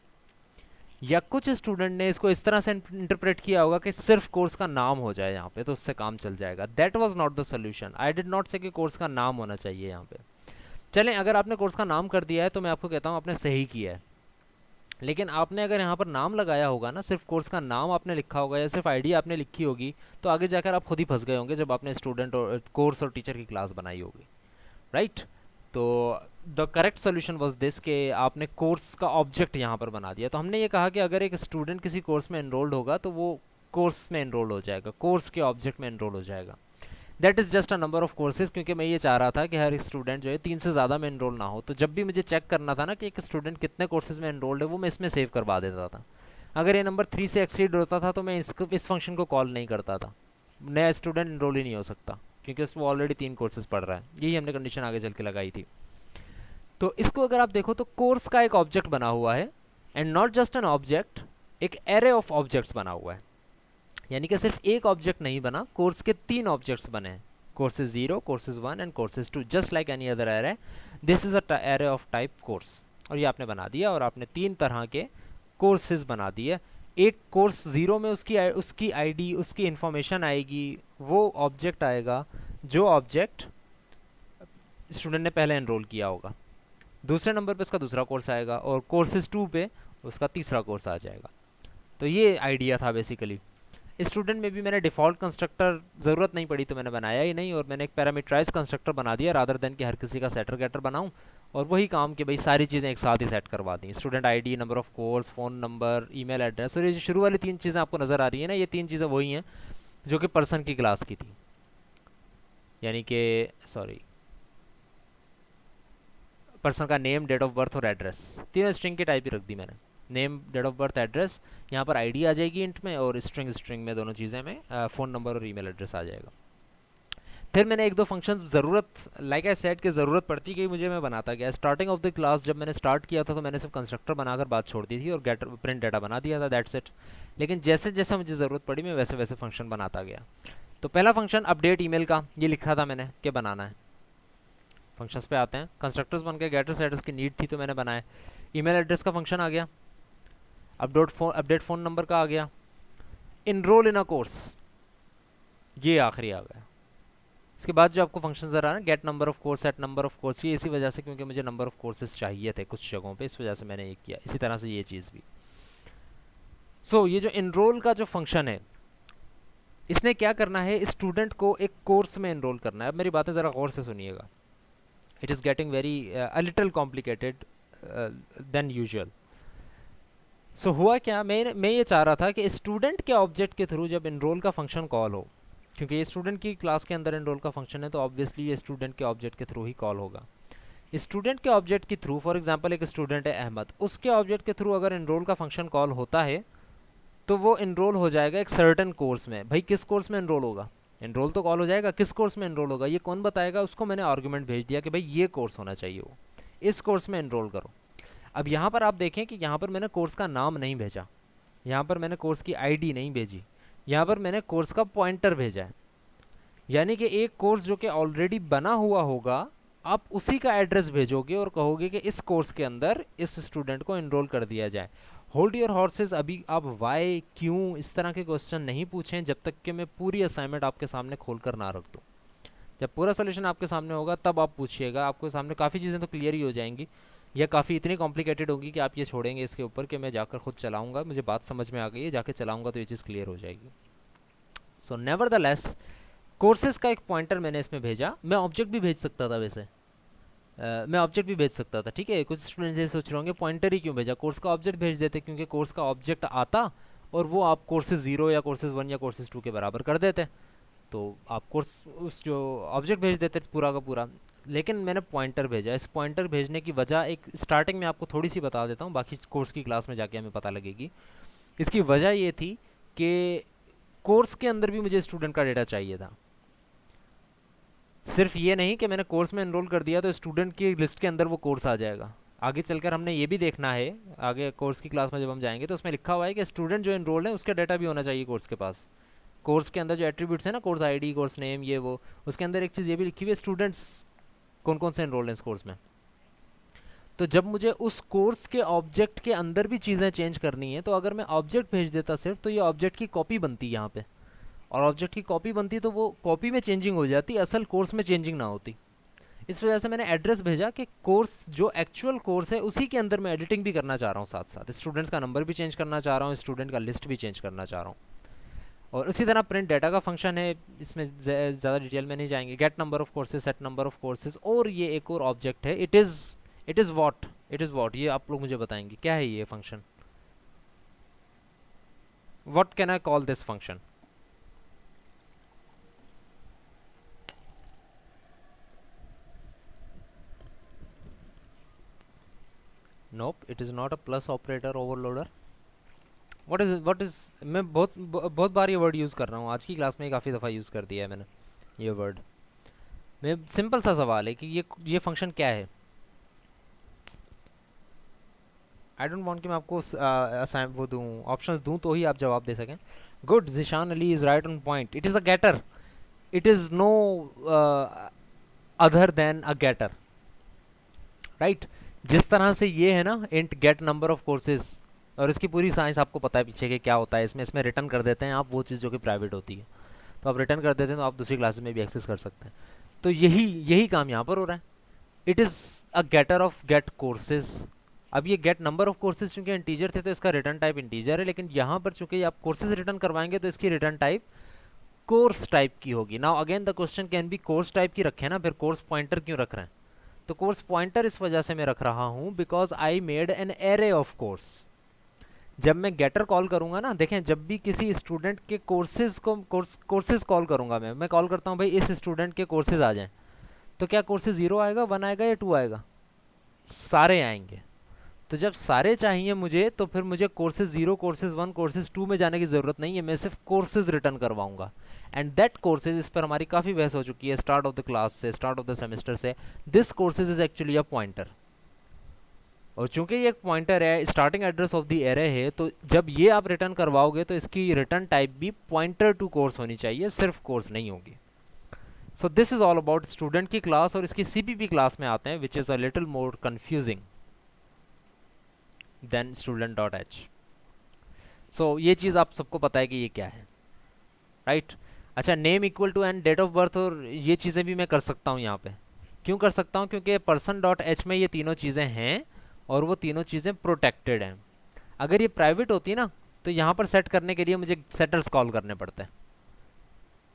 A: या कुछ स्टूडेंट ने इसको इस तरह से इंटरप्रेट किया होगा कि सिर्फ कोर्स का नाम हो जाए यहाँ पे तो उससे काम चल जाएगा। That was not the solution. I did not से कि कोर्स का नाम होना चाहिए यहाँ पे। चलें, अगर आपने कोर्स का नाम कर दिया है तो मैं आपको कहता हूँ आपने सही किया है, लेकिन आपने अगर यहाँ पर नाम लगाया होगा ना, सिर्फ कोर्स का नाम आपने लिखा होगा या सिर्फ आईडी आपने लिखी होगी, तो आगे जाकर आप खुद ही फंस गए होंगे जब आपने स्टूडेंट और कोर्स और टीचर की क्लास बनाई होगी, राइट। तो the correct solution was this कि आपने कोर्स का ऑब्जेक्ट यहाँ पर बना दिया। तो हमने ये कहा कि अगर एक स्टूडेंट किसी कोर्स में एनरोल्ड होगा तो वो कोर्स में एनरोल हो जाएगा, कोर्स के ऑब्जेक्ट में एनरोल हो जाएगा। That is just a number of courses, क्योंकि मैं ये चाह रहा था कि हर स्टूडेंट जो है 3 से ज़्यादा में एनरोल ना हो। तो जब भी मुझे चेक करना था ना कि एक स्टूडेंट कितने कोर्सेज में एनरोल्ड है, वो मैं इसमें सेव करवा देता था। अगर ये नंबर 3 से एक्सीड होता था तो मैं इस फंक्शन को कॉल नहीं करता था, नया स्टूडेंट एनरोल ही नहीं हो सकता क्योंकि उसको ऑलरेडी 3 कोर्सेज पढ़ रहा है। यही हमने कंडीशन आगे चल के लगाई थी। तो इसको अगर आप देखो तो कोर्स का एक ऑब्जेक्ट बना हुआ है, and not just an object, एक एरे ऑफ ऑब्जेक्ट्स बना हुआ है। यानी कि सिर्फ एक ऑब्जेक्ट नहीं बना, कोर्स के 3 ऑब्जेक्ट्स बने हैं, courses 0, courses 1 and courses 2, just like any other array. This is a array of type course. और ये आपने बना दिया और आपने 3 तरह के कोर्सेज बना दिए। एक कोर्स 0 में उसकी आईडी, उसकी इंफॉर्मेशन आएगी, वो ऑब्जेक्ट आएगा जो ऑब्जेक्ट स्टूडेंट ने पहले एनरोल किया होगा। दूसरे नंबर पे उसका दूसरा कोर्स आएगा और कोर्सेज 2 पे उसका तीसरा कोर्स आ जाएगा। तो ये आइडिया था बेसिकली। स्टूडेंट में भी मैंने डिफ़ॉल्ट कंस्ट्रक्टर ज़रूरत नहीं पड़ी तो मैंने बनाया ही नहीं, और मैंने एक पैरामीटराइज कंस्ट्रक्टर बना दिया रादर देन कि हर किसी का सेटर गेटर बनाऊं और वही काम कि भाई सारी चीज़ें एक साथ ही सेट करवा दी, student ID, number of course, phone number, email address. और ये जो शुरू वाली 3 चीज़ें आपको नज़र आ रही है ना, ये 3 चीज़ें वही हैं जो कि पर्सन की क्लास की थी, यानी कि सॉरी, पर्सन का नेम, डेट ऑफ बर्थ और एड्रेस, तीनों स्ट्रिंग की टाइप ही रख दी मैंने। Name, date of birth, address, यहाँ पर आईडी आ जाएगी इंट में, और स्ट्रिंग स्ट्रिंग में दोनों चीज़ें में फ़ोन नंबर और ईमेल एड्रेस आ जाएगा। फिर मैंने एक दो फंक्शंस ज़रूरत, लाइक आई सेड की ज़रूरत पड़ती गई मुझे, मैं बनाता गया। स्टार्टिंग ऑफ द क्लास जब मैंने स्टार्ट किया था तो मैंने सिर्फ कंस्ट्रक्टर बनाकर बात छोड़ दी थी और गेट प्रिंट डाटा बना दिया था, दैट्स इट। लेकिन जैसे जैसे मुझे ज़रूरत पड़ी मैं वैसे वैसे फंक्शन बनाता गया। तो पहला फंक्शन अपडेट ईमेल का, ये लिखा था मैंने कि बनाना है। फंक्शंस पे आते हैं, कंस्ट्रक्टर्स बन के गेटर सेटर्स की नीड थी तो मैंने बनाया। ईमेल एड्रेस का फंक्शन आ गया। अपडेट फ़ोन नंबर का आ गया। इनरोल इन अ कोर्स, ये आखिरी आ गया। इसके बाद जो आपको फंक्शन ज़रा ना, get number of course, set number of course, ये इसी वजह से क्योंकि मुझे नंबर ऑफ कोर्सेज चाहिए थे कुछ जगहों पे, इस वजह से मैंने ये किया। इसी तरह से ये चीज़ भी। सो ये जो इनरोल का जो फंक्शन है, इसने क्या करना है, स्टूडेंट को एक कोर्स में इनरोल करना है। अब मेरी बातें ज़रा गौर से सुनिएगा, it is getting very a little complicated then usual. So हुआ क्या, मैं ये चाह रहा था कि स्टूडेंट के ऑब्जेक्ट के थ्रू जब इनरोल का फंक्शन कॉल हो, क्योंकि ये स्टूडेंट की क्लास के अंदर इनरोल का फंक्शन है, तो ऑब्वियसली ये स्टूडेंट के ऑब्जेक्ट के थ्रू ही कॉल होगा। स्टूडेंट के ऑब्जेक्ट के थ्रू, फॉर एग्जांपल एक स्टूडेंट है अहमद, उसके ऑब्जेक्ट के थ्रू अगर इनरोल का फंक्शन कॉल होता है तो वो इनरोल हो जाएगा एक सर्टेन कोर्स में। भाई किस कोर्स में इनरोल होगा, इनरोल तो कॉल हो जाएगा, किस कोर्स में इनरोल होगा ये कौन बताएगा? उसको मैंने आर्गुमेंट भेज दिया कि भाई ये कोर्स होना चाहिए, वो इस कोर्स में इनरोल करो। अब यहाँ पर आप देखें कि यहाँ पर मैंने कोर्स का नाम नहीं भेजा, यहाँ पर मैंने कोर्स की आईडी नहीं भेजी, यहाँ पर मैंने कोर्स का पॉइंटर भेजा है। यानी कि एक कोर्स जो कि ऑलरेडी बना हुआ होगा, आप उसी का एड्रेस भेजोगे और कहोगे कि इस कोर्स के अंदर इस स्टूडेंट को इनरोल कर दिया जाए। होल्ड योर हॉर्सेस, अभी आप वाई क्यों इस तरह के क्वेश्चन नहीं पूछें जब तक कि मैं पूरी असाइनमेंट आपके सामने खोल कर ना रख दूँ। जब पूरा सोल्यूशन आपके सामने होगा तब आप पूछिएगा, आपके सामने काफ़ी चीज़ें तो क्लियर ही हो जाएंगी, या काफ़ी इतनी कॉम्प्लिकेटेड होगी कि आप ये छोड़ेंगे इसके ऊपर कि मैं जाकर खुद चलाऊंगा, मुझे बात समझ में आ गई है, जाके चलाऊंगा तो ये चीज़ क्लियर हो जाएगी। सो नेवरदलेस कोर्सेज का एक पॉइंटर मैंने इसमें भेजा। मैं ऑब्जेक्ट भी भेज सकता था वैसे, मैं ऑब्जेक्ट भी भेज सकता था, ठीक है। कुछ स्टूडेंट्स ये सोच रहे होंगे पॉइंटर ही क्यों भेजा, कोर्स का ऑब्जेक्ट भेज देते, क्योंकि कोर्स का ऑब्जेक्ट आता और वो आप कोर्सेज 0 या कोर्सेज 1 या कोर्सेज 2 के बराबर कर देते, तो आप कोर्स उस जो ऑब्जेक्ट भेज देते पूरा का पूरा। लेकिन मैंने पॉइंटर भेजा। इस पॉइंटर भेजने की वजह एक स्टार्टिंग में आपको थोड़ी सी बता देता हूँ, बाकी कोर्स की क्लास में जाके हमें पता लगेगी। इसकी वजह ये थी कि कोर्स के अंदर भी मुझे स्टूडेंट का डेटा चाहिए था। सिर्फ ये नहीं कि मैंने कोर्स में एनरोल कर दिया तो स्टूडेंट की लिस्ट के अंदर वो कोर्स आ जाएगा। आगे चलकर हमने ये भी देखना है, आगे कोर्स की क्लास में जब हम जाएंगे तो उसमें लिखा हुआ है कि स्टूडेंट जो एनरोल है उसका डाटा भी होना चाहिए कोर्स के पास। कोर्स के अंदर जो एट्रीब्यूट्स है ना, कोर्स आईडी, कोर्स नेम, ये वो, उसके अंदर एक चीज़ ये भी लिखी हुई है स्टूडेंट्स कौन कौन से एनरोल हैं इस कोर्स में। तो जब मुझे उस कोर्स के ऑब्जेक्ट के अंदर भी चीज़ें चेंज करनी है, तो अगर मैं ऑब्जेक्ट भेज देता सिर्फ, तो ये ऑब्जेक्ट की कॉपी बनती यहाँ पे, और ऑब्जेक्ट की कॉपी बनती तो वो कॉपी में चेंजिंग हो जाती, असल कोर्स में चेंजिंग ना होती। इस वजह से मैंने एड्रेस भेजा कि कोर्स जो एक्चुअल कोर्स है उसी के अंदर मैं एडिटिंग भी करना चाह रहा हूँ, साथ साथ स्टूडेंट्स का नंबर भी चेंज करना चाह रहा हूँ, स्टूडेंट का लिस्ट भी चेंज करना चाह रहा हूँ। और उसी तरह प्रिंट डाटा का फंक्शन है, इसमें ज़्यादा डिटेल में नहीं जाएंगे। Get number of courses, set number of courses, और ये एक और ऑब्जेक्ट है, इट इज़ वॉट, ये आप लोग मुझे बताएंगे क्या है ये function. What can I call this function? Nope, it is not a plus operator overloader. What is मैं बहुत बार ये वर्ड यूज़ कर रहा हूँ, आज की क्लास में काफ़ी दफ़ा यूज़ कर दिया है मैंने ये वर्ड। मैं सिंपल सा सवाल है कि ये फंक्शन क्या है। आई डोंट वांट कि मैं आपको असाइन वो दूँ, ऑप्शंस दूँ तो ही आप जवाब दे सकें। Good, Zeeshan Ali is right on point, it is a getter, it is no other then a getter, right. जिस तरह से ये है ना, int get number of courses, और इसकी पूरी साइंस आपको पता है पीछे के क्या होता है, इसमें रिटर्न कर देते हैं आप वो चीज़ जो कि प्राइवेट होती है, तो आप रिटर्न कर देते हैं तो आप दूसरी क्लासेस में भी एक्सेस कर सकते हैं। तो यही यही काम यहाँ पर हो रहा है। It is a getter of get courses. अब ये गेट नंबर ऑफ कोर्सेज चूंकि इंटीजर थे तो इसका रिटर्न टाइप इंटीजर है, लेकिन यहाँ पर चूंकि आप कोर्सेज रिटर्न करवाएंगे तो इसकी रिटर्न टाइप कोर्स टाइप की होगी। Now again the question can be course type की रखे ना, फिर कोर्स पॉइंटर क्यों रख रहे हैं? तो कोर्स पॉइंटर इस वजह से मैं रख रहा हूँ because I made an array of course. जब मैं गेटर कॉल करूंगा ना, देखें, जब भी किसी स्टूडेंट के कोर्सेज को कोर्सेज कॉल करूंगा, मैं कॉल करता हूँ भाई इस स्टूडेंट के कोर्सेज आ जाएं, तो क्या कोर्सेज 0 आएगा, 1 आएगा या 2 आएगा? सारे आएंगे। तो जब सारे चाहिए मुझे, तो फिर मुझे कोर्सेज 0, कोर्सेज 1, कोर्सेज 2 में जाने की ज़रूरत नहीं है, मैं सिर्फ कोर्सेज रिटर्न करवाऊंगा। एंड दैट कोर्सेज, इस पर हमारी काफ़ी बहस हो चुकी है स्टार्ट ऑफ द क्लास से, स्टार्ट ऑफ द सेमेस्टर से। This courses is actually a pointer, और चूंकि ये एक पॉइंटर है, starting address of the array है, तो जब ये आप रिटर्न करवाओगे तो इसकी रिटर्न टाइप भी पॉइंटर टू कोर्स होनी चाहिए, सिर्फ कोर्स नहीं होगी। So this is all about student की क्लास, और इसकी सीपीपी क्लास में आते हैं, which is a little more confusing then student.h। So ये चीज़ आप सबको पता है कि ये क्या है, राइट। अच्छा, name equal to and date of birth, और ये चीज़ें भी मैं कर सकता हूँ यहाँ पे। क्यों कर सकता हूँ? क्योंकि पर्सन डॉट एच में ये तीनों चीज़ें हैं और वो तीनों चीज़ें प्रोटेक्टेड हैं। अगर ये प्राइवेट होती ना तो यहाँ पर सेट करने के लिए मुझे सेटर्स कॉल करने पड़ते हैं।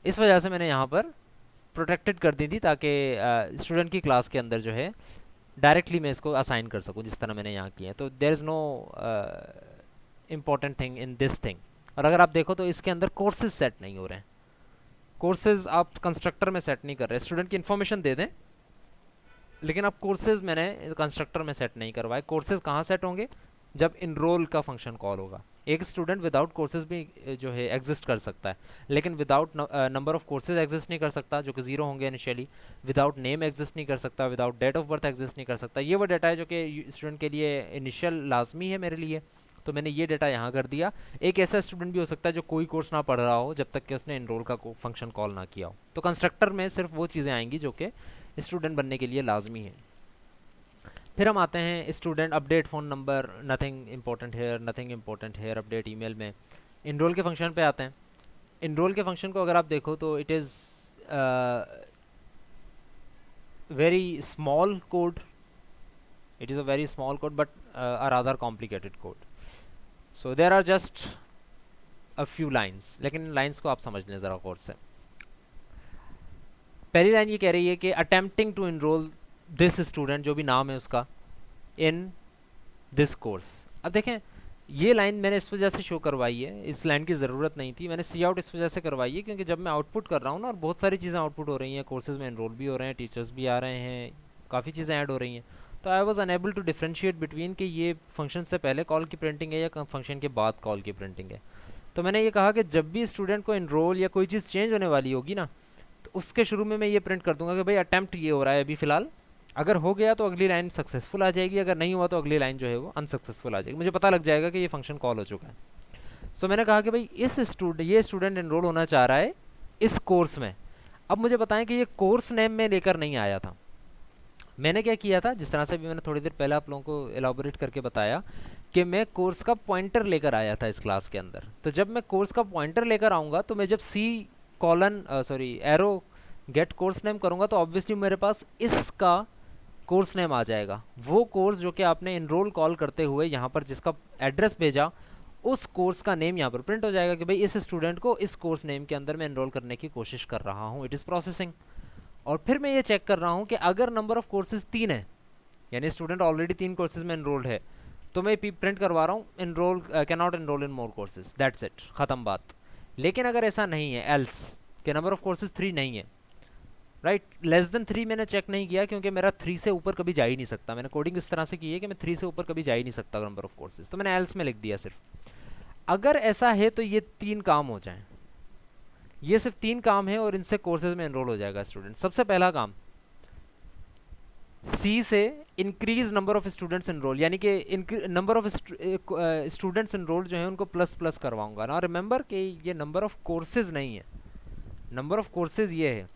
A: इस वजह से मैंने यहाँ पर प्रोटेक्टेड कर दी थी, ताकि स्टूडेंट की क्लास के अंदर जो है डायरेक्टली मैं इसको असाइन कर सकूँ, जिस तरह मैंने यहाँ किया है। तो there is no important thing in this thing. और अगर आप देखो तो इसके अंदर कोर्सेज सेट नहीं हो रहे हैं। कोर्सेज आप कंस्ट्रक्टर में सेट नहीं कर रहे, स्टूडेंट की इन्फॉर्मेशन दे दें, लेकिन अब कोर्सेज मैंने कंस्ट्रक्टर में सेट नहीं करवाए। कोर्सेज कहाँ सेट होंगे? जब इनरोल का फंक्शन कॉल होगा। एक स्टूडेंट विदाउट कोर्सेज भी जो है एग्जिस्ट कर सकता है, लेकिन without number of courses exist नहीं कर सकता, जो कि ज़ीरो होंगे इनिशियली। विदाउट नेम एग्जिस्ट नहीं कर सकता, without date of birth exist नहीं कर सकता। ये वो डाटा है जो कि स्टूडेंट के लिए इनिशियल लाजमी है मेरे लिए, तो मैंने ये डाटा यहाँ कर दिया। एक ऐसा स्टूडेंट भी हो सकता है जो कोई कोर्स ना पढ़ रहा हो जब तक कि उसने इनरोल का फंक्शन कॉल ना किया हो। तो कंस्ट्रक्टर में सिर्फ वो चीज़ें आएंगी जो कि स्टूडेंट बनने के लिए लाजमी है। फिर हम आते हैं student update phone number, nothing important here, nothing important here. Update email में इनरोल के फंक्शन पे आते हैं। इनरोल के फंक्शन को अगर आप देखो तो it is very small code, it is a very small code but a rather complicated code. So there are just a few lines, लेकिन इन लाइन्स को आप समझ लें ज़रा गौर से। पहली लाइन ये कह रही है कि attempting to enrol this student, जो भी नाम है उसका, इन दिस कोर्स। अब देखें, ये लाइन मैंने इस वजह से शो करवाई है, इस लाइन की ज़रूरत नहीं थी, मैंने सी आउट इस वजह से करवाई है क्योंकि जब मैं आउटपुट कर रहा हूँ ना, और बहुत सारी चीज़ें आउटपुट हो रही हैं, कोर्सेज में इनरोल भी हो रहे हैं, टीचर्स भी आ रहे हैं, काफ़ी चीज़ें ऐड हो रही हैं, तो I was unable to differentiate between कि ये फंक्शन से पहले कॉल की प्रिंटिंग है या फंक्शन के बाद कॉल की प्रिंटिंग है। तो मैंने ये कहा कि जब भी स्टूडेंट को इनरोल या कोई चीज़ चेंज होने वाली होगी ना, तो उसके शुरू में मैं ये प्रिंट कर दूंगा कि भाई अटैम्प्ट ये हो रहा है अभी फ़िलहाल, अगर हो गया तो अगली लाइन सक्सेसफुल आ जाएगी, अगर नहीं हुआ तो अगली लाइन जो है वो अनसक्सेसफुल आ जाएगी, मुझे पता लग जाएगा कि ये फंक्शन कॉल हो चुका है। सो मैंने कहा कि भाई ये स्टूडेंट एनरोल होना चाह रहा है इस कोर्स में। अब मुझे बताएं कि ये कोर्स नेम में लेकर नहीं आया था। मैंने क्या किया था, जिस तरह से भी मैंने थोड़ी देर पहले आप लोगों को एलाबोरेट करके बताया कि मैं कोर्स का पॉइंटर लेकर आया था इस क्लास के अंदर। तो जब मैं कोर्स का पॉइंटर लेकर आऊँगा तो मैं जब एरो गेट कोर्स नेम करूँगा तो ऑब्वियसली मेरे पास इसका कोर्स नेम आ जाएगा। वो कोर्स जो कि आपने इनरोल कॉल करते हुए यहाँ पर जिसका एड्रेस भेजा, उस कोर्स का नेम यहाँ पर प्रिंट हो जाएगा कि भाई इस स्टूडेंट को इस कोर्स नेम के अंदर मैं इनरोल करने की कोशिश कर रहा हूँ, इट इज़ प्रोसेसिंग। और फिर मैं ये चेक कर रहा हूँ कि अगर नंबर ऑफ कोर्सेज 3 है, यानी स्टूडेंट ऑलरेडी 3 कोर्सेज में इनरोल्ड है, तो मैं प्रिंट करवा रहा हूँ enrol can not enrol in more courses, that's it, ख़त्म बात। लेकिन अगर ऐसा नहीं है, एल्स के नंबर ऑफ कोर्सेज 3 नहीं है, राइट, लेस देन 3 मैंने चेक नहीं किया क्योंकि मेरा 3 से ऊपर कभी जा ही नहीं सकता। मैंने कोडिंग इस तरह से की है कि मैं 3 से ऊपर कभी जा ही नहीं सकता नंबर ऑफ कोर्सेज, तो मैंने एल्स में लिख दिया सिर्फ। अगर ऐसा है तो ये 3 काम हो जाएं, ये सिर्फ 3 काम है और इनसे कोर्सेज में एनरोल हो जाएगा स्टूडेंट। सबसे पहला काम, सी से increase number of students enrol, यानी कि नंबर ऑफ स्टूडेंट्स इनरोल जो है उनको प्लस प्लस करवाऊंगा ना। रिमेंबर कि ये नंबर ऑफ कोर्सेज नहीं है, नंबर ऑफ कोर्सेज ये है।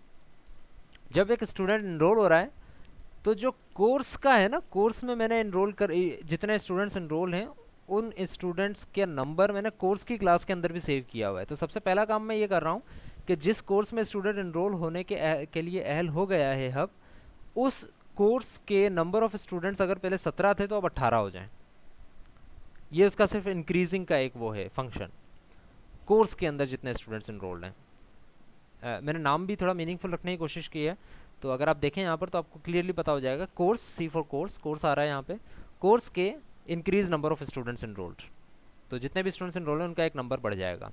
A: जब एक स्टूडेंट इनरोल हो रहा है तो जो कोर्स का है ना, कोर्स में मैंने इनरोल कर जितने स्टूडेंट्स इनरोल हैं उन स्टूडेंट्स के नंबर मैंने कोर्स की क्लास के अंदर भी सेव किया हुआ है। तो सबसे पहला काम मैं ये कर रहा हूँ कि जिस कोर्स में स्टूडेंट इनरोल होने के लिए अहल हो गया है हब, उस कोर्स के नंबर ऑफ स्टूडेंट्स अगर पहले 17 थे तो अब 18 हो जाएं। ये उसका सिर्फ इंक्रीजिंग का एक वो है फंक्शन, कोर्स के अंदर जितने स्टूडेंट्स इनरोल्ड हैं। मैंने नाम भी थोड़ा मीनिंगफुल रखने की कोशिश की है, तो अगर आप देखें यहाँ पर तो आपको क्लियरली पता हो जाएगा। Course, C for course, course आ रहा है यहाँ पे, कोर्स के increase number of students enrolled, तो जितने भी स्टूडेंट्स इनरोल्ड हैं उनका एक नंबर बढ़ जाएगा।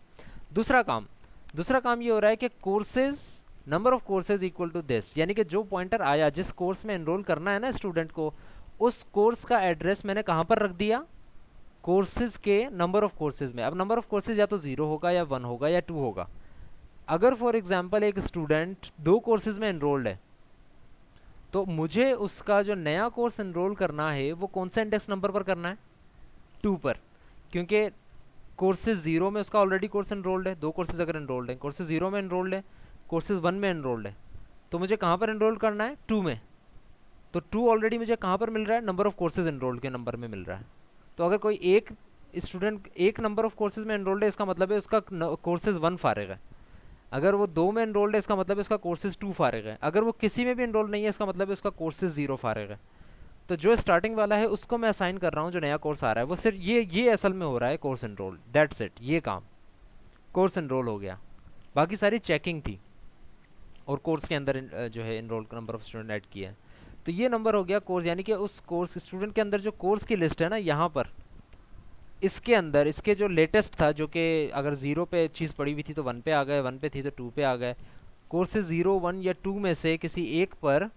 A: दूसरा काम ये हो रहा है कि courses, number of courses equal to this, यानी कि जो पॉइंटर आया जिस कोर्स में इनरोल करना है ना स्टूडेंट को, उस कोर्स का एड्रेस मैंने कहाँ पर रख दिया, कोर्सेज के नंबर ऑफ कोर्सेज में। अब नंबर ऑफ कोर्सेज या तो 0 होगा या 1 होगा या 2 होगा। अगर फॉर एग्जांपल एक स्टूडेंट 2 कोर्सेज में एनरोल्ड है, तो मुझे उसका जो नया कोर्स एनरोल करना है वो कौन से इंडेक्स नंबर पर करना है, 2 पर, क्योंकि कोर्सेज 0 में उसका ऑलरेडी कोर्स एनरोल्ड है। 2 कोर्सेज अगर एनरोल्ड है, कोर्सेज 0 में एनरोल्ड है, कोर्सेज 1 में एनरोल्ड है, तो मुझे कहाँ पर एनरोल करना है, 2 में। तो 2 ऑलरेडी मुझे कहाँ पर मिल रहा है, नंबर ऑफ कोर्सेज एनरोल्ड के नंबर में मिल रहा है। तो अगर कोई एक स्टूडेंट एक नंबर ऑफ कोर्सेज में एनरोल्ड है, इसका मतलब है उसका कोर्सेज 1 फारिग है। अगर वो 2 में एनरोल्ड है, इसका मतलब है उसका कोर्सेज 2 फारिग है। अगर वो किसी में भी एनरोल्ड नहीं है, इसका मतलब है उसका कोर्सेज 0 फारिग है। तो जो स्टार्टिंग वाला है उसको मैं असाइन कर रहा हूँ, जो नया कोर्स आ रहा है वो सिर्फ ये असल में हो रहा है कोर्स एनरोल, दैट्स इट, ये काम कोर्स एनरोल हो गया। बाकी सारी चेकिंग थी और कोर्स के अंदर जो है enrol number of student add किया है। तो ये नंबर हो गया कोर्स, यानी कि उस कोर्स स्टूडेंट के अंदर जो कोर्स की लिस्ट है ना, यहाँ पर इसके अंदर इसके जो लेटेस्ट था, जो कि अगर 0 पे चीज़ पड़ी हुई थी तो 1 पे आ गए, 1 पे थी तो 2 पे आ गए। कोर्सेज 0, 1 या 2 में से किसी एक पर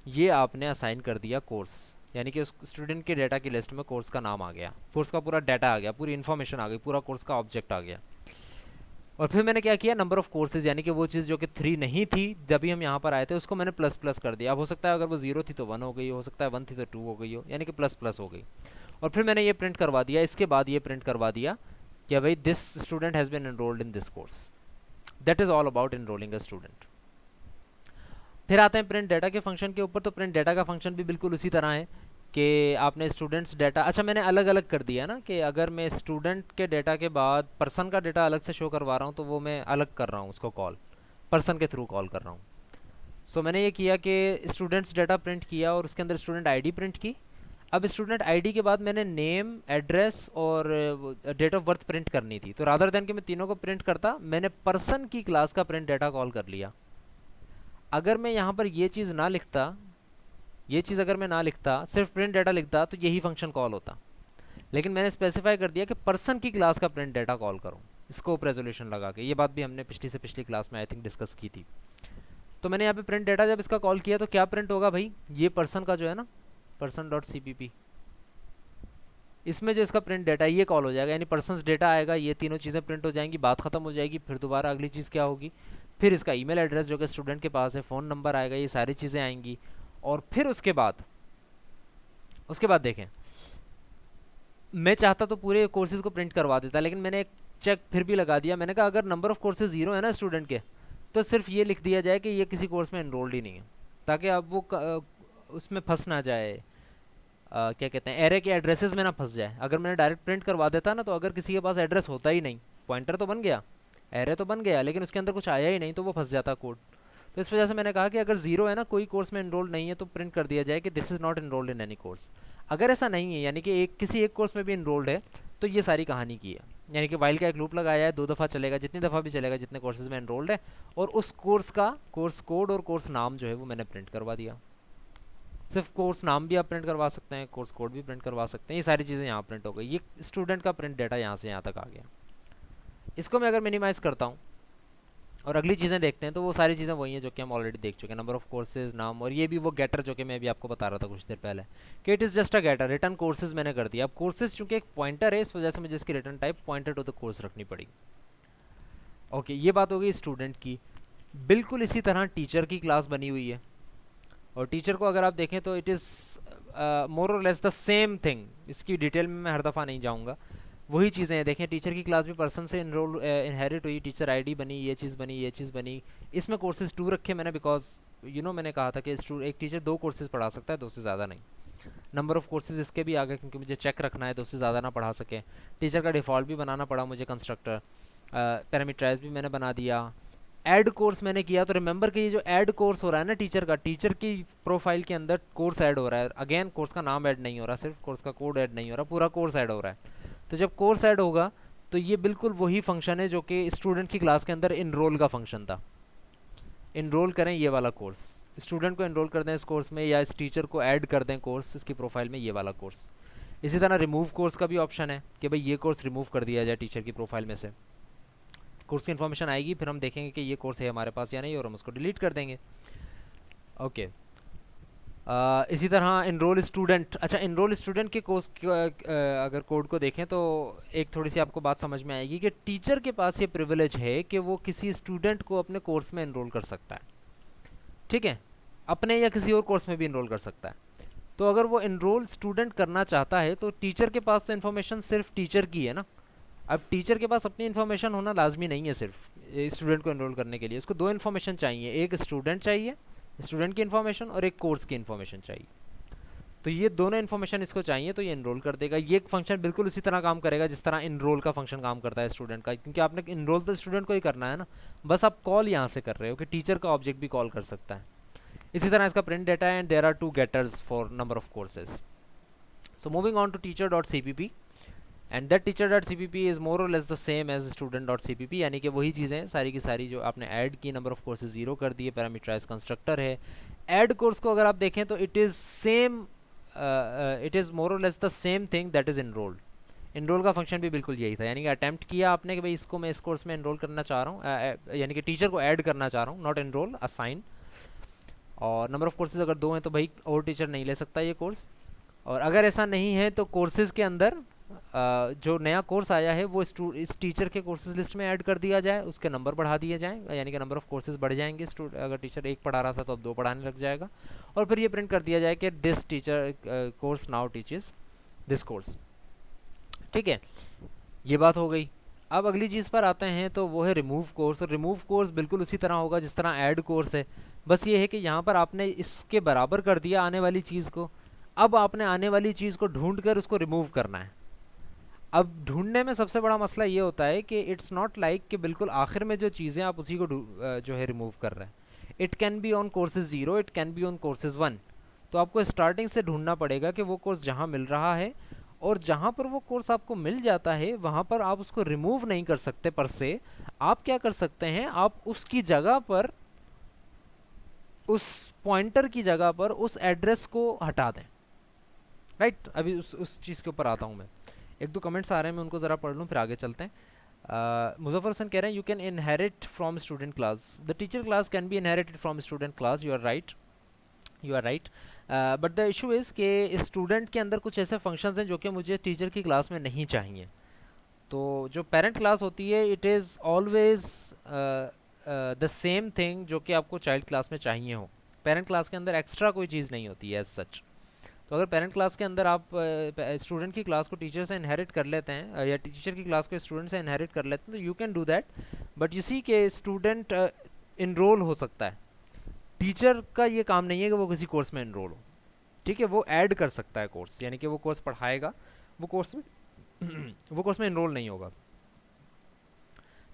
A: ये आपने असाइन कर दिया कोर्स, यानी कि उस स्टूडेंट के डाटा की लिस्ट में कोर्स का नाम आ गया, कोर्स का पूरा डाटा आ गया, पूरी इन्फॉर्मेशन आ गई, पूरा कोर्स का ऑब्जेक्ट आ गया। और फिर मैंने क्या किया, नंबर ऑफ कोर्सेज, यानी कि वो चीज़ जो कि 3 नहीं थी जब भी हम यहाँ पर आए थे, उसको मैंने प्लस प्लस कर दिया। अब हो सकता है अगर वो 0 थी तो 1 हो गई, हो सकता है 1 थी तो 2 हो गई हो, यानी कि प्लस प्लस हो गई। और फिर मैंने ये प्रिंट करवा दिया, इसके बाद ये प्रिंट करवा दिया कि भाई this student has been enrolled in this course. That is all about enrolling a student. फिर आते हैं प्रिंट डाटा के फंक्शन के ऊपर। तो प्रिंट डाटा का फंक्शन भी बिल्कुल उसी तरह है कि आपने स्टूडेंट्स डाटा, अच्छा मैंने अलग अलग कर दिया ना, कि अगर मैं स्टूडेंट के डाटा के बाद पर्सन का डाटा अलग से शो करवा रहा हूँ तो वो मैं अलग कर रहा हूँ, उसको कॉल पर्सन के थ्रू कॉल कर रहा हूँ। सो मैंने ये किया कि स्टूडेंट्स डाटा प्रिंट किया और उसके अंदर स्टूडेंट आईडी प्रिंट की। अब स्टूडेंट आईडी के बाद मैंने नेम, एड्रेस और डेट ऑफ बर्थ प्रिंट करनी थी। तो रादर देन कि मैं तीनों को प्रिंट करता, मैंने पर्सन की क्लास का प्रिंट डाटा कॉल कर लिया। अगर मैं यहाँ पर ये चीज़ ना लिखता, ये चीज़ अगर मैं ना लिखता, सिर्फ प्रिंट डाटा लिखता, तो यही फंक्शन कॉल होता। लेकिन मैंने स्पेसिफाई कर दिया कि पर्सन की क्लास का प्रिंट डाटा कॉल करूँ, स्कोप रेजोल्यूशन लगा के। ये बात भी हमने पिछली से पिछली क्लास में आई थिंक डिस्कस की थी। तो मैंने यहाँ पे प्रिंट डाटा जब इसका कॉल किया तो क्या प्रिंट होगा भाई, ये पर्सन का जो है ना, पर्सन डॉट CPP, इसमें जो इसका प्रिंट डाटा है ये कॉल हो जाएगा, यानी पर्सन डेटा आएगा, ये तीनों चीज़ें प्रिंट हो जाएंगी, बात खत्म हो जाएगी। फिर दोबारा अगली चीज़ क्या होगी, फिर इसका ईमेल एड्रेस जो कि स्टूडेंट के पास है, फ़ोन नंबर आएगा, ये सारी चीज़ें आएंगी। और फिर उसके बाद देखें, मैं चाहता तो पूरे कोर्सेज को प्रिंट करवा देता, लेकिन मैंने एक चेक फिर भी लगा दिया। मैंने कहा अगर नंबर ऑफ कोर्सेज 0 है ना स्टूडेंट के, तो सिर्फ ये लिख दिया जाए कि ये किसी कोर्स में एनरोल्ड ही नहीं है, ताकि अब वो उसमें फंस ना जाए, क्या कहते हैं, एरे के एड्रेसेस में ना फंस जाए। अगर मैंने डायरेक्ट प्रिंट करवा देता ना, तो अगर किसी के पास एड्रेस होता ही नहीं, पॉइंटर तो बन गया, एरे तो बन गया, लेकिन उसके अंदर कुछ आया ही नहीं, तो वो फंस जाता कोड। तो इस वजह से मैंने कहा कि अगर 0 है ना, कोई कोर्स में एनरोल्ड नहीं है, तो प्रिंट कर दिया जाए कि this is not enrolled in any course. अगर ऐसा नहीं है, यानी कि किसी एक कोर्स में भी एनरोल्ड है, तो ये सारी कहानी की है, यानी कि वाइल का एक लूप लगाया है, 2 दफ़ा चलेगा, जितनी दफ़ा भी चलेगा जितने कोर्सेज में एनरोल्ड है, और उस कोर्स का कोर्स कोड और कोर्स नाम जो है वो मैंने प्रिंट करवा दिया। सिर्फ कोर्स नाम भी आप प्रिंट करवा सकते हैं, कोर्स कोड भी प्रिंट करवा सकते हैं, ये सारी चीज़ें यहाँ प्रिंट हो गई। ये स्टूडेंट का प्रिंट डाटा यहाँ से यहाँ तक आ गया। इसको मैं अगर मिनिमाइज़ करता हूँ और अगली चीज़ें देखते हैं, तो वो सारी चीज़ें वही हैं जो कि हम ऑलरेडी देख चुके हैं, नंबर ऑफ कोर्सेज, नाम, और ये भी वो गेटर जो कि मैं भी आपको बता रहा था कुछ देर पहले कि it is just a getter. Return courses मैंने कर दिया। अब कोर्सेज चूंकि एक पॉइंटर है, इस वजह से मुझे इसकी return type pointer to the course रखनी पड़ी। ओके, ये बात हो गई स्टूडेंट की। बिल्कुल इसी तरह टीचर की क्लास बनी हुई है, और टीचर को अगर आप देखें तो इट इज़ मोर और लेस द सेम थिंग। इसकी डिटेल में मैं हर दफ़ा नहीं जाऊँगा, वही चीज़ें हैं। देखें, टीचर की क्लास भी पर्सन से इनहेरिट हुई, टीचर आईडी बनी, ये चीज़ बनी, ये चीज़ बनी। इसमें कोर्सेज 2 रखे मैंने, बिकॉज मैंने कहा था कि एक टीचर 2 कोर्सेज पढ़ा सकता है, 2 से ज़्यादा नहीं। नंबर ऑफ कोर्सेज इसके भी आ गए, क्योंकि मुझे चेक रखना है, 2 से ज़्यादा ना पढ़ा सके। टीचर का डिफ़ॉल्ट भी बनाना पड़ा मुझे, कंस्ट्रक्टर पैरामीटराइज भी मैंने बना दिया। ऐड कोर्स मैंने किया, तो रिमेंबर कि ये जो ऐड कोर्स हो रहा है ना टीचर का, टीचर की प्रोफाइल के अंदर कोर्स ऐड हो रहा है। अगेन, कोर्स का नाम ऐड नहीं हो रहा, सिर्फ कोर्स का कोड ऐड नहीं हो रहा, पूरा कोर्स ऐड हो रहा है। तो जब कोर्स ऐड होगा तो ये बिल्कुल वही फंक्शन है जो कि स्टूडेंट की क्लास के अंदर इनरोल का फंक्शन था। इनरोल करें ये वाला कोर्स, स्टूडेंट को इनरोल कर दें इस कोर्स में, या इस टीचर को ऐड कर दें कोर्स इसकी प्रोफाइल में, ये वाला कोर्स। इसी तरह रिमूव कोर्स का भी ऑप्शन है कि भाई ये कोर्स रिमूव कर दिया जाए टीचर की प्रोफाइल में से। कोर्स की इन्फॉर्मेशन आएगी, फिर हम देखेंगे कि ये कोर्स है हमारे पास या नहीं, और हम उसको डिलीट कर देंगे। ओके, इसी तरह इनरोल स्टूडेंट। अच्छा, इनरोल स्टूडेंट के कोर्स अगर कोड को देखें तो एक थोड़ी सी आपको बात समझ में आएगी कि टीचर के पास ये प्रिविलेज है कि वो किसी स्टूडेंट को अपने कोर्स में इनरोल कर सकता है, ठीक है, अपने या किसी और कोर्स में भी इनरोल कर सकता है। तो अगर वो इनरोल स्टूडेंट करना चाहता है, तो टीचर के पास तो इन्फॉर्मेशन सिर्फ टीचर की है ना। अब टीचर के पास अपनी इन्फॉर्मेशन होना लाजमी नहीं है सिर्फ स्टूडेंट को इनरोल करने के लिए, उसको 2 इन्फॉर्मेशन चाहिए, एक स्टूडेंट चाहिए, स्टूडेंट की इन्फॉर्मेशन, और एक कोर्स की इन्फॉर्मेशन चाहिए। तो ये दोनों इन्फॉर्मेशन इसको चाहिए, तो ये इनरोल कर देगा। ये फंक्शन बिल्कुल उसी तरह काम करेगा जिस तरह इनरोल का फंक्शन काम करता है स्टूडेंट का, क्योंकि आपने इनरोल तो स्टूडेंट को ही करना है ना, बस आप कॉल यहाँ से कर रहे हो कि टीचर का ऑब्जेक्ट भी कॉल कर सकता है। इसी तरह इसका प्रिंट डेटा है, and there are 2 getters for number of courses. So moving on to teacher.cpp, and that teacher.cpp is more और less the same as student.cpp, यानी कि वही चीज़ें सारी की सारी जो आपने ऐड की, नंबर ऑफ कोर्सेज 0 कर दिए, पैरामीटराइज कंस्ट्रक्टर है। ऐड कोर्स को अगर आप देखें तो it is same, it is more और less the same thing that is enrolled. Enrol का फंक्शन भी बिल्कुल यही था, यानी कि अटैम्प्ट किया आपने कि भाई इसको मैं इस कोर्स में इनरोल करना चाह रहा हूँ, यानी कि टीचर को ऐड करना चाह रहा हूँ, नॉट इनरोल, असाइन। और नंबर ऑफ कोर्सेज अगर 2 हैं तो भाई और टीचर नहीं ले सकता ये कोर्स। और अगर ऐसा नहीं है तो कोर्सेज के अंदर जो नया कोर्स आया है वो इस टीचर के कोर्सेज लिस्ट में ऐड कर दिया जाए, उसके नंबर बढ़ा दिए जाएँ, यानी कि नंबर ऑफ कोर्सेज बढ़ जाएंगे। अगर टीचर 1 पढ़ा रहा था तो अब 2 पढ़ाने लग जाएगा, और फिर ये प्रिंट कर दिया जाए कि this teacher course now teaches this course. ठीक है, ये बात हो गई। अब अगली चीज़ पर आते हैं, तो वो है रिमूव कोर्स। और रिमूव कोर्स बिल्कुल उसी तरह होगा जिस तरह ऐड कोर्स है, बस ये है कि यहाँ पर आपने इसके बराबर कर दिया आने वाली चीज़ को। अब आपने आने वाली चीज़ को ढूंढ कर उसको रिमूव करना है। अब ढूंढने में सबसे बड़ा मसला ये होता है कि इट्स नॉट लाइक कि बिल्कुल आखिर में जो चीज़ें आप उसी को जो है रिमूव कर रहे हैं। It can be on courses 0, it can be on courses 1। तो आपको स्टार्टिंग से ढूंढना पड़ेगा कि वो कोर्स जहाँ मिल रहा है, और जहाँ पर वो कोर्स आपको मिल जाता है वहाँ पर आप उसको रिमूव नहीं कर सकते पर से। आप क्या कर सकते हैं, आप उसकी जगह पर, उस पॉइंटर की जगह पर उस एड्रेस को हटा दें। राइट, अभी उस चीज़ के ऊपर आता हूँ मैं। 1-2 कमेंट्स आ रहे हैं, मैं उनको ज़रा पढ़ लूँ फिर आगे चलते हैं। मुजफ्फर हसन कह रहे हैं you can inherit from student class, the teacher class can be inherited from student class. You are right, you are right, but the issue is कि स्टूडेंट के अंदर कुछ ऐसे फंक्शंस हैं जो कि मुझे टीचर की क्लास में नहीं चाहिए। तो जो पेरेंट क्लास होती है it is always the same thing जो कि आपको चाइल्ड क्लास में चाहिए हो। पेरेंट क्लास के अंदर एक्स्ट्रा कोई चीज़ नहीं होती है एज सच। तो अगर पेरेंट क्लास के अंदर आप स्टूडेंट की क्लास को टीचर से इनहेरिट कर लेते हैं, या टीचर की क्लास को स्टूडेंट से इनहेरिट कर लेते हैं, तो you can do that. But you see के स्टूडेंट इनरोल हो सकता है, टीचर का ये काम नहीं है कि वो किसी कोर्स में इनरोल हो। ठीक है, वो ऐड कर सकता है कोर्स, यानी कि वो कोर्स पढ़ाएगा, वो कोर्स में वो कोर्स में इनरोल नहीं होगा।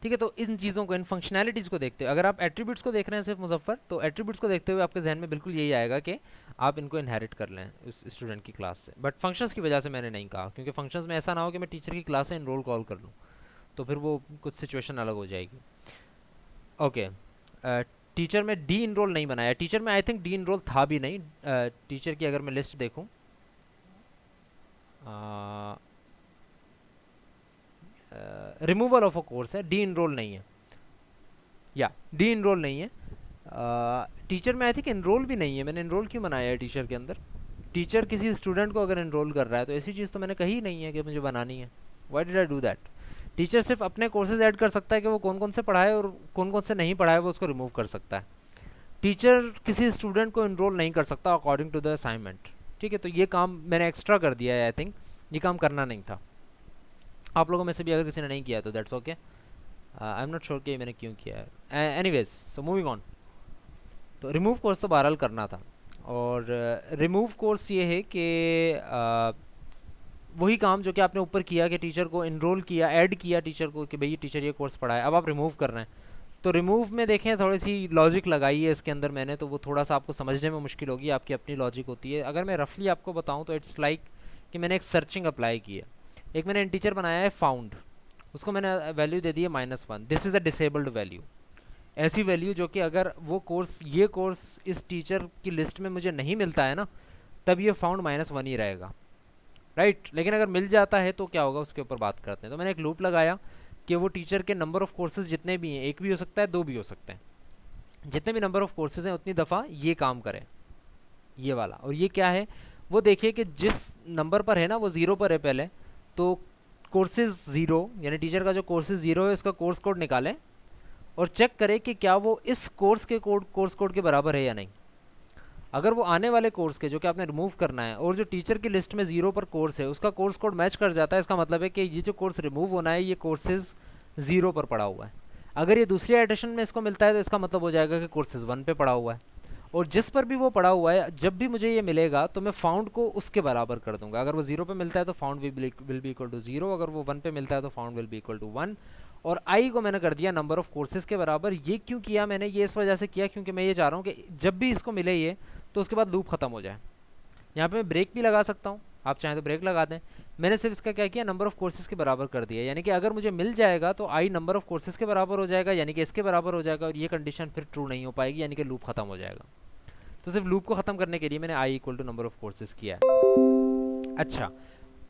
A: ठीक है, तो इन चीज़ों को, इन फंक्शनैलिटीज़ को देखते हुए, अगर आप एट्रीब्यूट्स को देख रहे हैं सिर्फ मुजफ्फर, तो एट्रीब्यूट्स को देखते हुए आपके जहन में बिल्कुल यही आएगा कि आप इनको इनहेरिट कर लें उस स्टूडेंट की क्लास से। बट फंक्शंस की वजह से मैंने नहीं कहा, क्योंकि फंक्शंस में ऐसा ना हो कि मैं टीचर की क्लास से इनरोल कॉल कर लूँ, तो फिर वो कुछ सिचुएशन अलग हो जाएगी। ओके, टीचर में डी इनरोल नहीं बनाया, टीचर में आई थिंक डी इनरोल था भी नहीं। टीचर की अगर मैं लिस्ट देखूँ, रिमूवल ऑफ अ कोर्स है, डी इनरोल नहीं है, या डी इनरोल नहीं है। टीचर में आई थिंक इनरोल भी नहीं है, मैंने इनरोल क्यों बनाया है टीचर के अंदर? टीचर किसी स्टूडेंट को अगर इनरोल कर रहा है तो ऐसी चीज़ तो मैंने कही नहीं है कि मुझे बनानी है। Why did I do that? Teacher सिर्फ अपने कोर्सेज ऐड कर सकता है कि वो कौन कौन से पढ़ाए और कौन कौन से नहीं पढ़ाए, वो उसको रिमूव कर सकता है। टीचर किसी स्टूडेंट को इनरोल नहीं कर सकता अकॉर्डिंग टू द असाइनमेंट। ठीक है, तो ये काम मैंने एक्स्ट्रा कर दिया है, आई थिंक ये काम करना नहीं था। आप लोगों में से भी अगर किसी ने नहीं किया तो that's okay, I am not sure कि मैंने क्यों किया है। एनीवेज, सो मूविंग ऑन, तो रिमूव कोर्स तो बहरहाल करना था। और रिमूव कोर्स ये है कि वही काम जो कि आपने ऊपर किया कि टीचर को इनरोल किया, ऐड किया टीचर को कि भाई टीचर ये कोर्स पढ़ाए, अब आप रिमूव कर रहे हैं। तो रिमूव में देखें थोड़ी सी लॉजिक लगाई है इसके अंदर मैंने, तो वो थोड़ा सा आपको समझने में मुश्किल होगी, आपकी अपनी लॉजिक होती है। अगर मैं रफली आपको बताऊँ तो इट्स लाइक कि मैंने एक सर्चिंग अप्लाई की है। एक मैंने इंटीजर बनाया है फाउंड, उसको मैंने वैल्यू दे दी है -1। This is a disabled value, ऐसी वैल्यू जो कि अगर वो कोर्स, ये कोर्स इस टीचर की लिस्ट में मुझे नहीं मिलता है ना, तब ये फाउंड -1 ही रहेगा। राइट, लेकिन अगर मिल जाता है तो क्या होगा उसके ऊपर बात करते हैं। तो मैंने एक लूप लगाया कि वो टीचर के नंबर ऑफ कोर्सेज जितने भी हैं, 1 भी हो सकता है 2 भी हो सकते हैं, जितने भी नंबर ऑफ कोर्सेज हैं उतनी दफ़ा ये काम करें, ये वाला। और ये क्या है, वो देखिए कि जिस नंबर पर है ना वो 0 पर है पहले, तो कोर्सेज 0, यानी टीचर का जो कोर्सेज 0 है उसका कोर्स कोड निकालें और चेक करें कि क्या वो इस कोर्स के कोर्स कोड के बराबर है या नहीं। अगर वो आने वाले कोर्स के जो कि आपने रिमूव करना है और जो टीचर की लिस्ट में 0 पर कोर्स है उसका कोर्स कोड मैच कर जाता है, इसका मतलब है कि ये जो कोर्स रिमूव होना है ये कोर्सेज 0 पर पड़ा हुआ है। अगर ये दूसरी एडिशन में इसको मिलता है तो इसका मतलब हो जाएगा कि कोर्सेज 1 पे पड़ा हुआ है। और जिस पर भी वो पड़ा हुआ है जब भी मुझे ये मिलेगा तो मैं फाउंड को उसके बराबर कर दूंगा। अगर वो 0 पे मिलता है तो found will be equal to 0, अगर वो 1 पे मिलता है तो found will be equal to 1। और आई को मैंने कर दिया नंबर ऑफ कोर्सेज के बराबर। ये क्यों किया मैंने, ये इस वजह से किया क्योंकि मैं ये चाह रहा हूँ कि जब भी इसको मिले ये, तो उसके बाद लूप खत्म हो जाए। यहाँ पे मैं ब्रेक भी लगा सकता हूँ, आप चाहें तो ब्रेक लगा दें। मैंने सिर्फ इसका क्या किया, नंबर ऑफ कोर्सेज के बराबर कर दिया, यानी कि अगर मुझे मिल जाएगा तो आई नंबर ऑफ कोर्सेज के बराबर हो जाएगा, यानी कि इसके बराबर हो जाएगा, और ये कंडीशन फिर ट्रू नहीं हो पाएगी, यानी कि लूप खत्म हो जाएगा। तो सिर्फ लूप को खत्म करने के लिए मैंने I equal to number of courses किया है। अच्छा,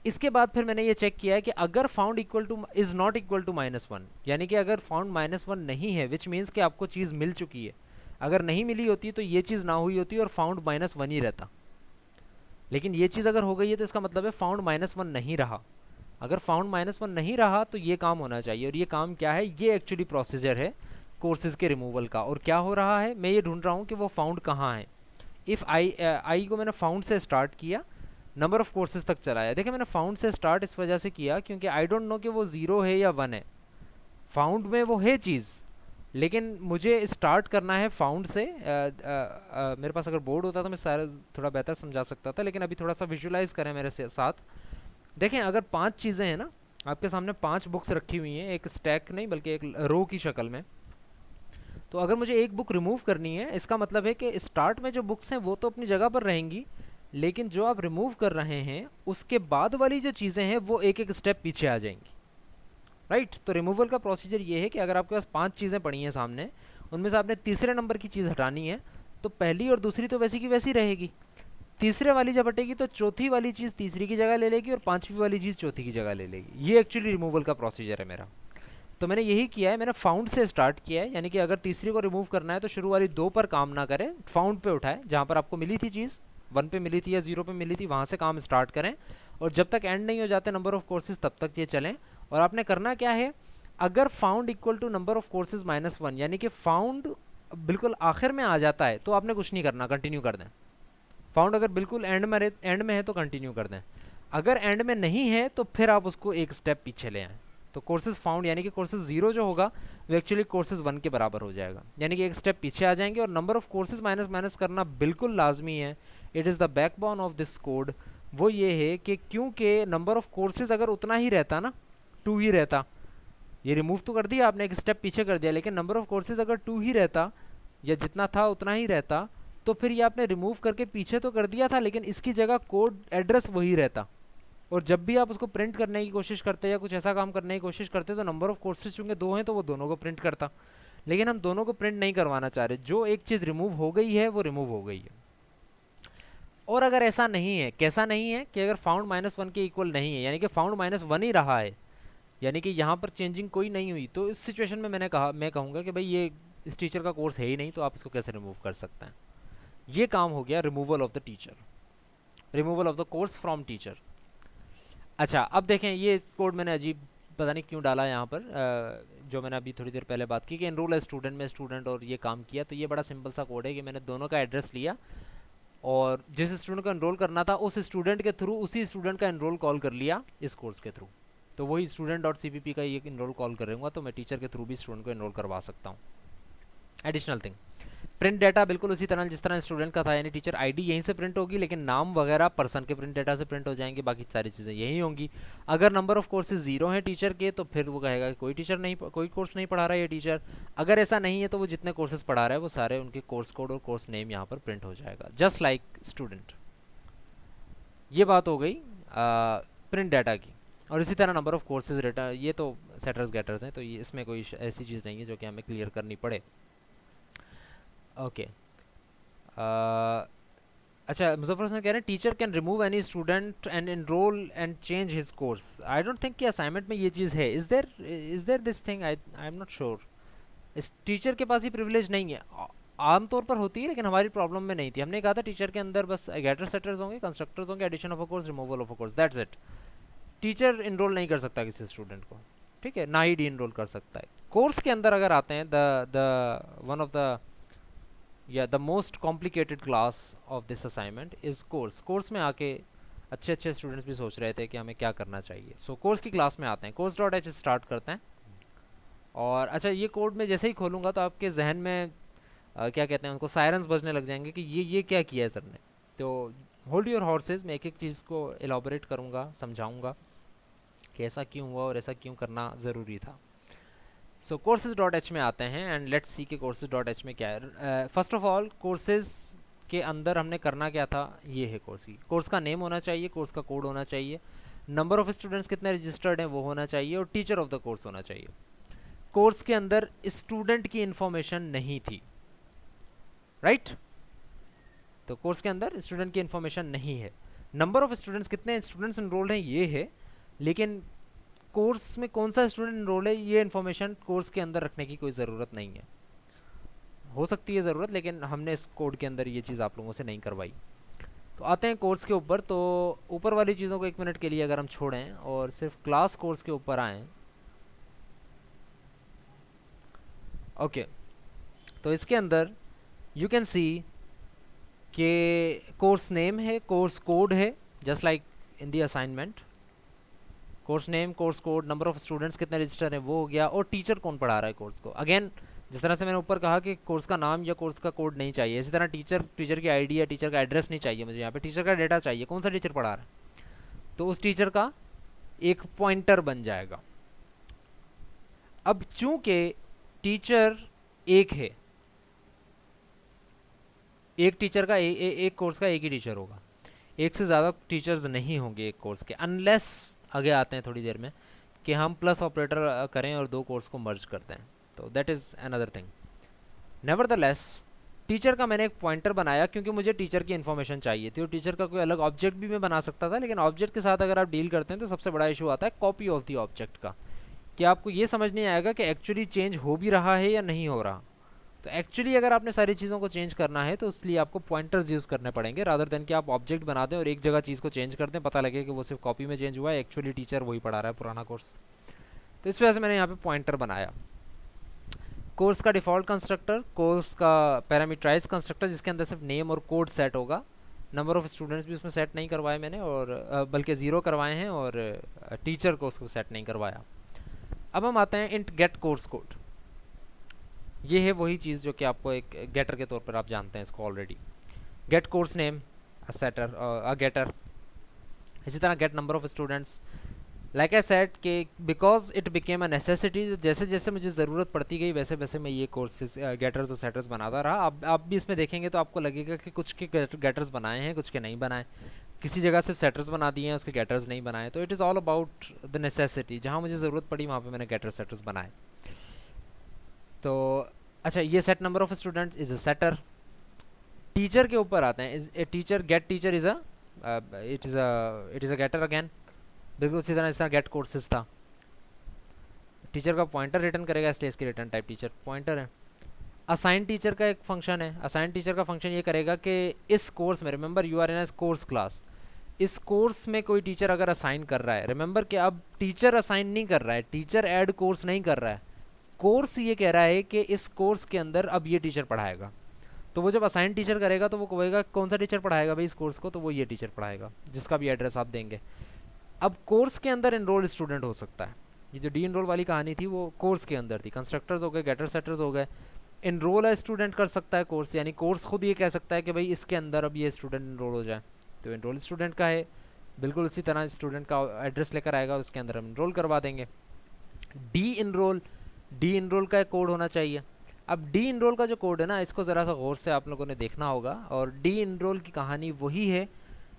A: इसके बाद फिर मैंने ये चेक किया है कि अगर found equal to is not equal to -1, यानी कि अगर फाउंड -1 नहीं है, विच मीन्स कि आपको चीज़ मिल चुकी है। अगर नहीं मिली होती तो ये चीज़ ना हुई होती और फाउंड -1 ही रहता, लेकिन ये चीज़ अगर हो गई है तो इसका मतलब है फाउंड -1 नहीं रहा। अगर फाउंड -1 नहीं रहा तो ये काम होना चाहिए, और ये काम क्या है, ये एक्चुअली प्रोसीजर है कोर्सेज के रिमूवल का। और क्या हो रहा है, मैं ये ढूंढ रहा हूँ कि वो फाउंड कहाँ है। इफ़ आई को मैंने फाउंड से स्टार्ट किया, नंबर ऑफ कोर्सेज तक चलाया। देखिए मैंने फाउंड से स्टार्ट इस वजह से किया क्योंकि आई डोंट नो कि वो 0 है या 1 है। फाउंड में वो है चीज़, लेकिन मुझे स्टार्ट करना है फाउंड से। मेरे पास अगर बोर्ड होता तो मैं सारा थोड़ा बेहतर समझा सकता था, लेकिन अभी थोड़ा सा विजुलाइज करें मेरे साथ। देखें अगर 5 चीज़ें हैं ना आपके सामने, 5 बुक्स रखी हुई हैं, एक स्टैक नहीं बल्कि एक रो की शक्ल में, तो अगर मुझे एक बुक रिमूव करनी है, इसका मतलब है कि स्टार्ट में जो बुक्स हैं वो तो अपनी जगह पर रहेंगी, लेकिन जो आप रिमूव कर रहे हैं उसके बाद वाली जो चीज़ें हैं वो एक एक स्टेप पीछे आ जाएंगी, राइट। तो रिमूवल का प्रोसीजर ये है कि अगर आपके पास 5 चीज़ें पड़ी हैं सामने, उनमें से आपने तीसरे नंबर की चीज़ हटानी है, तो पहली और दूसरी तो वैसी की वैसी रहेगी, तीसरे वाली जब हटेगी तो चौथी वाली चीज़ तीसरी की जगह ले लेगी और पांचवी वाली चीज़ चौथी की जगह ले लेगी। ये एक्चुअली रिमूवल का प्रोसीजर है मेरा। तो मैंने यही किया है, मैंने फाउंड से स्टार्ट किया है, यानी कि अगर तीसरी को रिमूव करना है तो शुरू वाली 2 पर काम ना करें, फाउंड पे उठाएं, जहाँ पर आपको मिली थी चीज़, 1 पे मिली थी या 0 पे मिली थी, वहाँ से काम स्टार्ट करें, और जब तक एंड नहीं हो जाते नंबर ऑफ कोर्सेज तब तक ये चलें। और आपने करना क्या है, अगर found equal to number of courses -1, यानी कि फाउंड बिल्कुल आखिर में आ जाता है, तो आपने कुछ नहीं करना, कंटिन्यू कर दें। फाउंड अगर बिल्कुल एंड में है तो कंटिन्यू कर दें, अगर एंड में नहीं है तो फिर आप उसको एक स्टेप पीछे ले आएँ। तो कोर्सेज फाउंड यानी कि कोर्सेज 0 जो होगा वो एक्चुअली कोर्सेज 1 के बराबर हो जाएगा, यानी कि एक स्टेप पीछे आ जाएंगे। और number of courses minus minus करना बिल्कुल लाजमी है, it is the backbone of this code. वो ये है कि क्योंकि नंबर ऑफ कोर्सेज अगर उतना ही रहता ना, 2 ही रहता, ये रिमूव तो कर दिया आपने, एक स्टेप पीछे कर दिया, लेकिन नंबर ऑफ कोर्सेज अगर 2 ही रहता या जितना था उतना ही रहता, तो फिर ये आपने रिमूव करके पीछे तो कर दिया था, लेकिन इसकी जगह कोड एड्रेस वही रहता। और जब भी आप उसको प्रिंट करने की कोशिश करते या कुछ ऐसा काम करने की कोशिश करते तो नंबर ऑफ कोर्सेज चूंकि 2 हैं तो वो दोनों को प्रिंट करता, लेकिन हम दोनों को प्रिंट नहीं करवाना चाह रहे, जो एक चीज़ रिमूव हो गई है वो रिमूव हो गई है। और अगर ऐसा नहीं है, कैसा नहीं है कि अगर फाउंड -1 के इक्वल नहीं है, यानी कि फाउंड -1 ही रहा है, यानी कि यहाँ पर चेंजिंग कोई नहीं हुई, तो इस सिचुएशन में मैं कहूँगा कि भाई ये इस टीचर का कोर्स है ही नहीं, तो आप इसको कैसे रिमूव कर सकते हैं। ये काम हो गया removal of the teacher, removal of the course from teacher. अच्छा अब देखें, ये कोड मैंने अजीब पता नहीं क्यों डाला यहाँ पर, जो मैंने अभी थोड़ी देर पहले बात की कि एनरोल है स्टूडेंट में स्टूडेंट और ये काम किया, तो ये बड़ा सिंपल सा कोड है कि मैंने दोनों का एड्रेस लिया और जिस स्टूडेंट को एनरोल करना था उस स्टूडेंट के थ्रू उसी स्टूडेंट का एनरोल कॉल कर लिया इस कोर्स के थ्रू। तो वही student.cpp का ये एनरोल कॉल करूँगा, तो मैं टीचर के थ्रू भी स्टूडेंट को एनरोल करवा सकता हूँ। एडिशनल थिंग, प्रिंट डाटा बिल्कुल उसी तरह जिस तरह स्टूडेंट का था, यानी टीचर आईडी यहीं से प्रिंट होगी, लेकिन नाम वगैरह पर्सन के प्रिंट डाटा से प्रिंट हो जाएंगे, बाकी सारी चीज़ें यही होंगी। अगर नंबर ऑफ कोर्सेज 0 हैं टीचर के, तो फिर वो कहेगा कि कोई कोर्स नहीं पढ़ा रहा है ये टीचर। अगर ऐसा नहीं है तो वो जितने कोर्सेज पढ़ा रहा है वो सारे उनके कोर्स कोड और कोर्स नेम यहाँ पर प्रिंट हो जाएगा, जस्ट लाइक स्टूडेंट। ये बात हो गई प्रिंट डाटा की। और इसी तरह नंबर ऑफ कोर्सेज रिटर्न, ये तो सेटर्स गेटर्स हैं, तो ये इसमें कोई ऐसी चीज़ नहीं है जो कि हमें क्लियर करनी पड़े। ओके अच्छा, मुजफ्फर हसन कह रहे हैं teacher can remove any student and enroll and change his course. I don't think कि असाइनमेंट में ये चीज़ है, is there this thing, I am not sure. इस टीचर के पास ही प्रिविलेज नहीं है, आमतौर पर होती है लेकिन हमारी प्रॉब्लम में नहीं थी। हमने कहा था टीचर के अंदर बस गेटर सेटर्स होंगे, कंस्ट्रक्टर्स होंगे, addition of a course, removal of a course, that's it. Teacher enroll नहीं कर सकता किसी स्टूडेंट को, ठीक है, ना ही डी इनरोल कर सकता है। कोर्स के अंदर अगर आते हैं, द वन ऑफ द या the most complicated class of this assignment is course. Course में आके अच्छे अच्छे स्टूडेंट्स भी सोच रहे थे कि हमें क्या करना चाहिए। सो कोर्स की क्लास में आते हैं, course.h स्टार्ट करते हैं। और अच्छा, ये कोड में जैसे ही खोलूँगा तो आपके जहन में क्या कहते हैं उनको, सायरन्स बजने लग जाएंगे कि ये क्या किया है सर ने। तो होल्ड योर हॉर्सेज, मैं एक एक चीज़ को एलाबोरेट करूँगा, समझाऊँगा कि ऐसा क्यों हुआ और ऐसा क्यों करना ज़रूरी था। सो कोर्सेज डॉट एच में आते हैं एंड लेट्स सी के कोर्सेज डॉट एच में क्या है। फर्स्ट ऑफ ऑल कोर्सेज के अंदर हमने करना क्या था, ये है कोर्स की, कोर्स का नेम होना चाहिए, कोर्स का कोड होना चाहिए, नंबर ऑफ स्टूडेंट्स कितने रजिस्टर्ड हैं वो होना चाहिए, और टीचर ऑफ द कोर्स होना चाहिए। कोर्स के अंदर स्टूडेंट की इंफॉर्मेशन नहीं थी, राइट तो कोर्स के अंदर स्टूडेंट की इंफॉर्मेशन नहीं है। नंबर ऑफ स्टूडेंट्स, कितने स्टूडेंट्स इनरोल्ड हैं ये है, लेकिन कोर्स में कौन सा स्टूडेंट इनरोल्ड है ये इन्फॉर्मेशन कोर्स के अंदर रखने की कोई ज़रूरत नहीं है। हो सकती है ज़रूरत, लेकिन हमने इस कोड के अंदर ये चीज़ आप लोगों से नहीं करवाई। तो आते हैं कोर्स के ऊपर। तो ऊपर वाली चीज़ों को 1 मिनट के लिए अगर हम छोड़ें और सिर्फ क्लास कोर्स के ऊपर आएँ, ओके तो इसके अंदर यू कैन सी कि कोर्स नेम है, कोर्स कोड है, just like in the assignment. Course name, course code, number of students कितने रजिस्टर है वो हो गया, और टीचर कौन पढ़ा रहा है कोर्स को। अगेन जिस तरह से मैंने ऊपर कहा कि कोर्स का नाम या कोर्स का कोड नहीं चाहिए, इसी तरह टीचर की आईडी या टीचर का एड्रेस नहीं चाहिए मुझे, यहाँ पे टीचर का डेटा चाहिए, कौन सा टीचर पढ़ा रहा है, तो उस टीचर का एक पॉइंटर बन जाएगा। अब चूंकि टीचर एक है, एक टीचर का एक कोर्स का एक ही टीचर होगा, एक से ज़्यादा टीचर्स नहीं होंगे एक कोर्स के, अनलेस आगे आते हैं थोड़ी देर में कि हम प्लस ऑपरेटर करें और दो कोर्स को मर्ज करते हैं, तो that is another thing. Nevertheless teacher का मैंने एक पॉइंटर बनाया क्योंकि मुझे टीचर की इन्फॉर्मेशन चाहिए थी, और टीचर का कोई अलग ऑब्जेक्ट भी मैं बना सकता था, लेकिन ऑब्जेक्ट के साथ अगर आप डील करते हैं तो सबसे बड़ा इशू आता है कॉपी ऑफ दी ऑब्जेक्ट का, कि आपको ये समझ नहीं आएगा कि एक्चुअली चेंज हो भी रहा है या नहीं हो रहा। तो एक्चुअली अगर आपने सारी चीज़ों को चेंज करना है तो इसलिए आपको पॉइंटर्स यूज़ करने पड़ेंगे, रादर देन कि आप ऑब्जेक्ट बना दें और एक जगह चीज़ को चेंज कर दें, पता लगे कि वो सिर्फ कॉपी में चेंज हुआ है, एक्चुअली टीचर वही पढ़ा रहा है पुराना कोर्स। तो इस वजह से मैंने यहाँ पे पॉइंटर बनाया। कोर्स का डिफ़ॉल्ट कंस्ट्रक्टर, कोर्स का पैरामीटराइज कंस्ट्रक्टर जिसके अंदर सिर्फ नेम और कोड सेट होगा, नंबर ऑफ स्टूडेंट्स भी उसमें सेट नहीं करवाए मैंने, और बल्कि 0 करवाए हैं, और टीचर को उसको सेट नहीं करवाया। अब हम आते हैं इंट गेट कोर्स कोड। ये है वही चीज़ जो कि आपको एक गेटर के तौर पर आप जानते हैं इसको already. Get course name, a setter, a getter. इसी तरह get number of students, like I said कि because it became a necessity, जैसे जैसे मुझे ज़रूरत पड़ती गई वैसे वैसे मैं ये कोर्सेज गेटर्स और सेटर्स बनाता रहा। अब आप भी इसमें देखेंगे तो आपको लगेगा कि कुछ के गेटर्स बनाए हैं, कुछ के नहीं बनाए, किसी जगह सिर्फ सेटर्स बना दिए हैं, उसके गेटर्स नहीं बनाए। तो it is all about the necessity, जहाँ मुझे ज़रूरत पड़ी वहाँ पे मैंने गेटर सेटर्स बनाए। तो अच्छा, ये set number of students is a setter. Teacher के ऊपर आते हैं, is a teacher, get teacher is a it is a getter again, बिल्कुल उसी तरह इस तरह गेट कोर्सेज था। टीचर का पॉइंटर रिटर्न करेगा, इसलिए इसकी रिटर्न टाइप टीचर पॉइंटर है। असाइन टीचर का एक फंक्शन है, असाइन टीचर का फंक्शन ये करेगा कि इस कोर्स में, remember you are in course class, इस कोर्स में कोई टीचर अगर असाइन कर रहा है, रिमेंबर कि अब टीचर असाइन नहीं कर रहा है, टीचर ऐड कोर्स नहीं कर रहा है, कोर्स ये कह रहा है कि इस कोर्स के अंदर अब ये टीचर पढ़ाएगा। तो वो जब असाइन टीचर करेगा तो वो कहेगा कौन सा टीचर पढ़ाएगा भाई इस कोर्स को, तो वो ये टीचर पढ़ाएगा जिसका भी एड्रेस आप देंगे। अब कोर्स के अंदर इनरोल्ड स्टूडेंट हो सकता है, ये जो डी इनरोल वाली कहानी थी वो कोर्स के अंदर थी, कंस्ट्रक्टर्स हो गए, गेटर सेटर्स हो गए। इनरोल है स्टूडेंट कर सकता है कोर्स, यानी कोर्स खुद ये कह सकता है कि भाई इसके अंदर अब ये स्टूडेंट इनरोल हो जाए, तो इनरोल स्टूडेंट का है, बिल्कुल उसी तरह स्टूडेंट का एड्रेस लेकर आएगा, उसके अंदर हम इनरोल करवा देंगे। डी इनरोल का एक कोड होना चाहिए। अब डी इनरोल का जो कोड है ना, इसको ज़रा सा गौर से आप लोगों ने देखना होगा, और डी इनरोल की कहानी वही है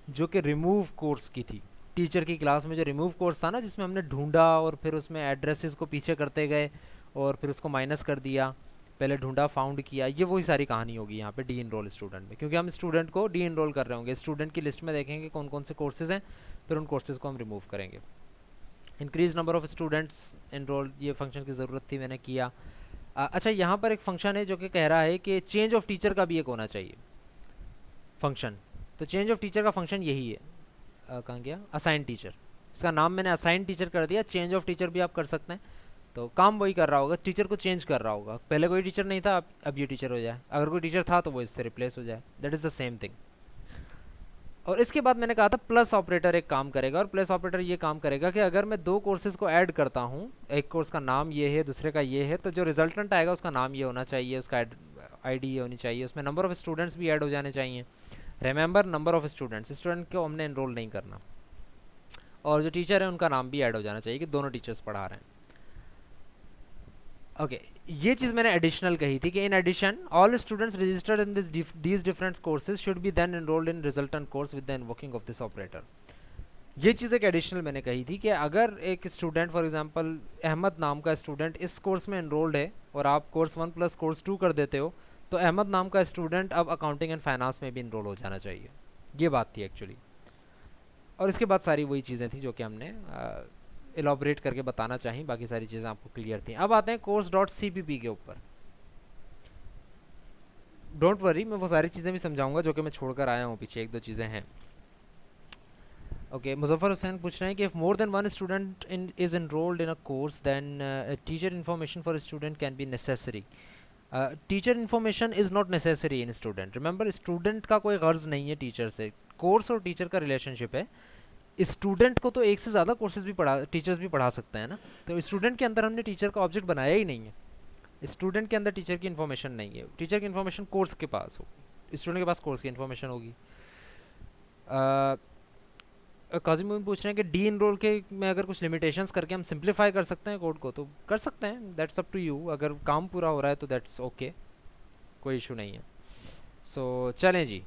A: जो कि रिमूव कोर्स की थी। टीचर की क्लास में जो रिमूव कोर्स था ना, जिसमें हमने ढूंढा और फिर उसमें एड्रेसेस को पीछे करते गए और फिर उसको माइनस कर दिया, पहले ढूंढा फाउंड किया, ये वही सारी कहानी होगी यहाँ पे डी इनरोल स्टूडेंट में, क्योंकि हम स्टूडेंट को डी इनरोल कर रहे होंगे। स्टूडेंट की लिस्ट में देखेंगे कौन कौन से कोर्सेज हैं, फिर उन कोर्सेज को हम रिमूव करेंगे। Increase number of students enroll, ये फंक्शन की ज़रूरत थी, मैंने किया। अच्छा, यहाँ पर एक फंक्शन है जो कि कह रहा है कि चेंज ऑफ टीचर का भी एक होना चाहिए फंक्शन। तो चेंज ऑफ टीचर का फंक्शन यही है, कहाँ गया, असाइन टीचर, इसका नाम मैंने असाइन टीचर कर दिया। चेंज ऑफ टीचर भी आप कर सकते हैं, तो काम वही कर रहा होगा, टीचर को चेंज कर रहा होगा। पहले कोई टीचर नहीं था, अब ये टीचर हो जाए, अगर कोई टीचर था तो वो इससे रिप्लेस हो जाए, that is the same thing. और इसके बाद मैंने कहा था प्लस ऑपरेटर एक काम करेगा, और प्लस ऑपरेटर ये काम करेगा कि अगर मैं दो कोर्सेज को ऐड करता हूँ, एक कोर्स का नाम ये है, दूसरे का ये है, तो जो रिजल्टेंट आएगा उसका नाम ये होना चाहिए, उसका आईडी होनी चाहिए, उसमें नंबर ऑफ़ स्टूडेंट्स भी ऐड हो जाने चाहिए। Remember number of students, student को हमने एनरोल नहीं करना, और जो टीचर है उनका नाम भी ऐड हो जाना चाहिए कि दोनों टीचर्स पढ़ा रहे हैं। ओके ये चीज़ मैंने एडिशनल कही थी कि in addition all students registered in these different courses should be then enrolled in resultant course with the invoking of this operator. ये चीज़ एक एडिशनल मैंने कही थी कि अगर एक स्टूडेंट फॉर एग्जांपल अहमद नाम का स्टूडेंट इस कोर्स में एनरोल्ड है और आप कोर्स 1 प्लस कोर्स 2 कर देते हो, तो अहमद नाम का स्टूडेंट अब अकाउंटिंग एंड फाइनेंस में भी इनरोल हो जाना चाहिए। ये बात थी एक्चुअली, और इसके बाद सारी वही चीज़ें थी जो कि हमने एलॉबरेट करके बताना चाहिए, बाकी सारी चीज़ें आपको क्लियर थी। अब आते हैं course.cpp के ऊपर। डोंट वरी, मैं वो सारी चीज़ें भी समझाऊंगा जो कि मैं छोड़कर आया हूँ पीछे, एक दो चीज़ें हैं। ओके मुजफ्फर हुसैन पूछ रहे हैं कि if more than one student is enrolled in a course then teacher information for student can be necessary. Teacher information is not necessary in student. Remember student का कोई गर्ज नहीं है टीचर से, कोर्स और टीचर का रिलेशनशिप है। Student को तो एक से ज़्यादा कोर्सेज भी टीचर्स भी पढ़ा सकते हैं ना, तो स्टूडेंट के अंदर हमने टीचर का ऑब्जेक्ट बनाया ही नहीं है। स्टूडेंट के अंदर टीचर की इन्फॉर्मेशन नहीं है, टीचर की इन्फॉर्मेशन कोर्स के पास होगी, स्टूडेंट के पास कोर्स की इन्फॉर्मेशन होगी। काजिम मुइन पूछ रहे हैं कि डी इनरोल के में अगर कुछ लिमिटेशंस करके हम सिंप्लीफाई कर सकते हैं कोड को, तो कर सकते हैं, दैट्स अप टू यू। अगर काम पूरा हो रहा है तो दैट्स ओके, कोई इशू नहीं है। सो चलें जी।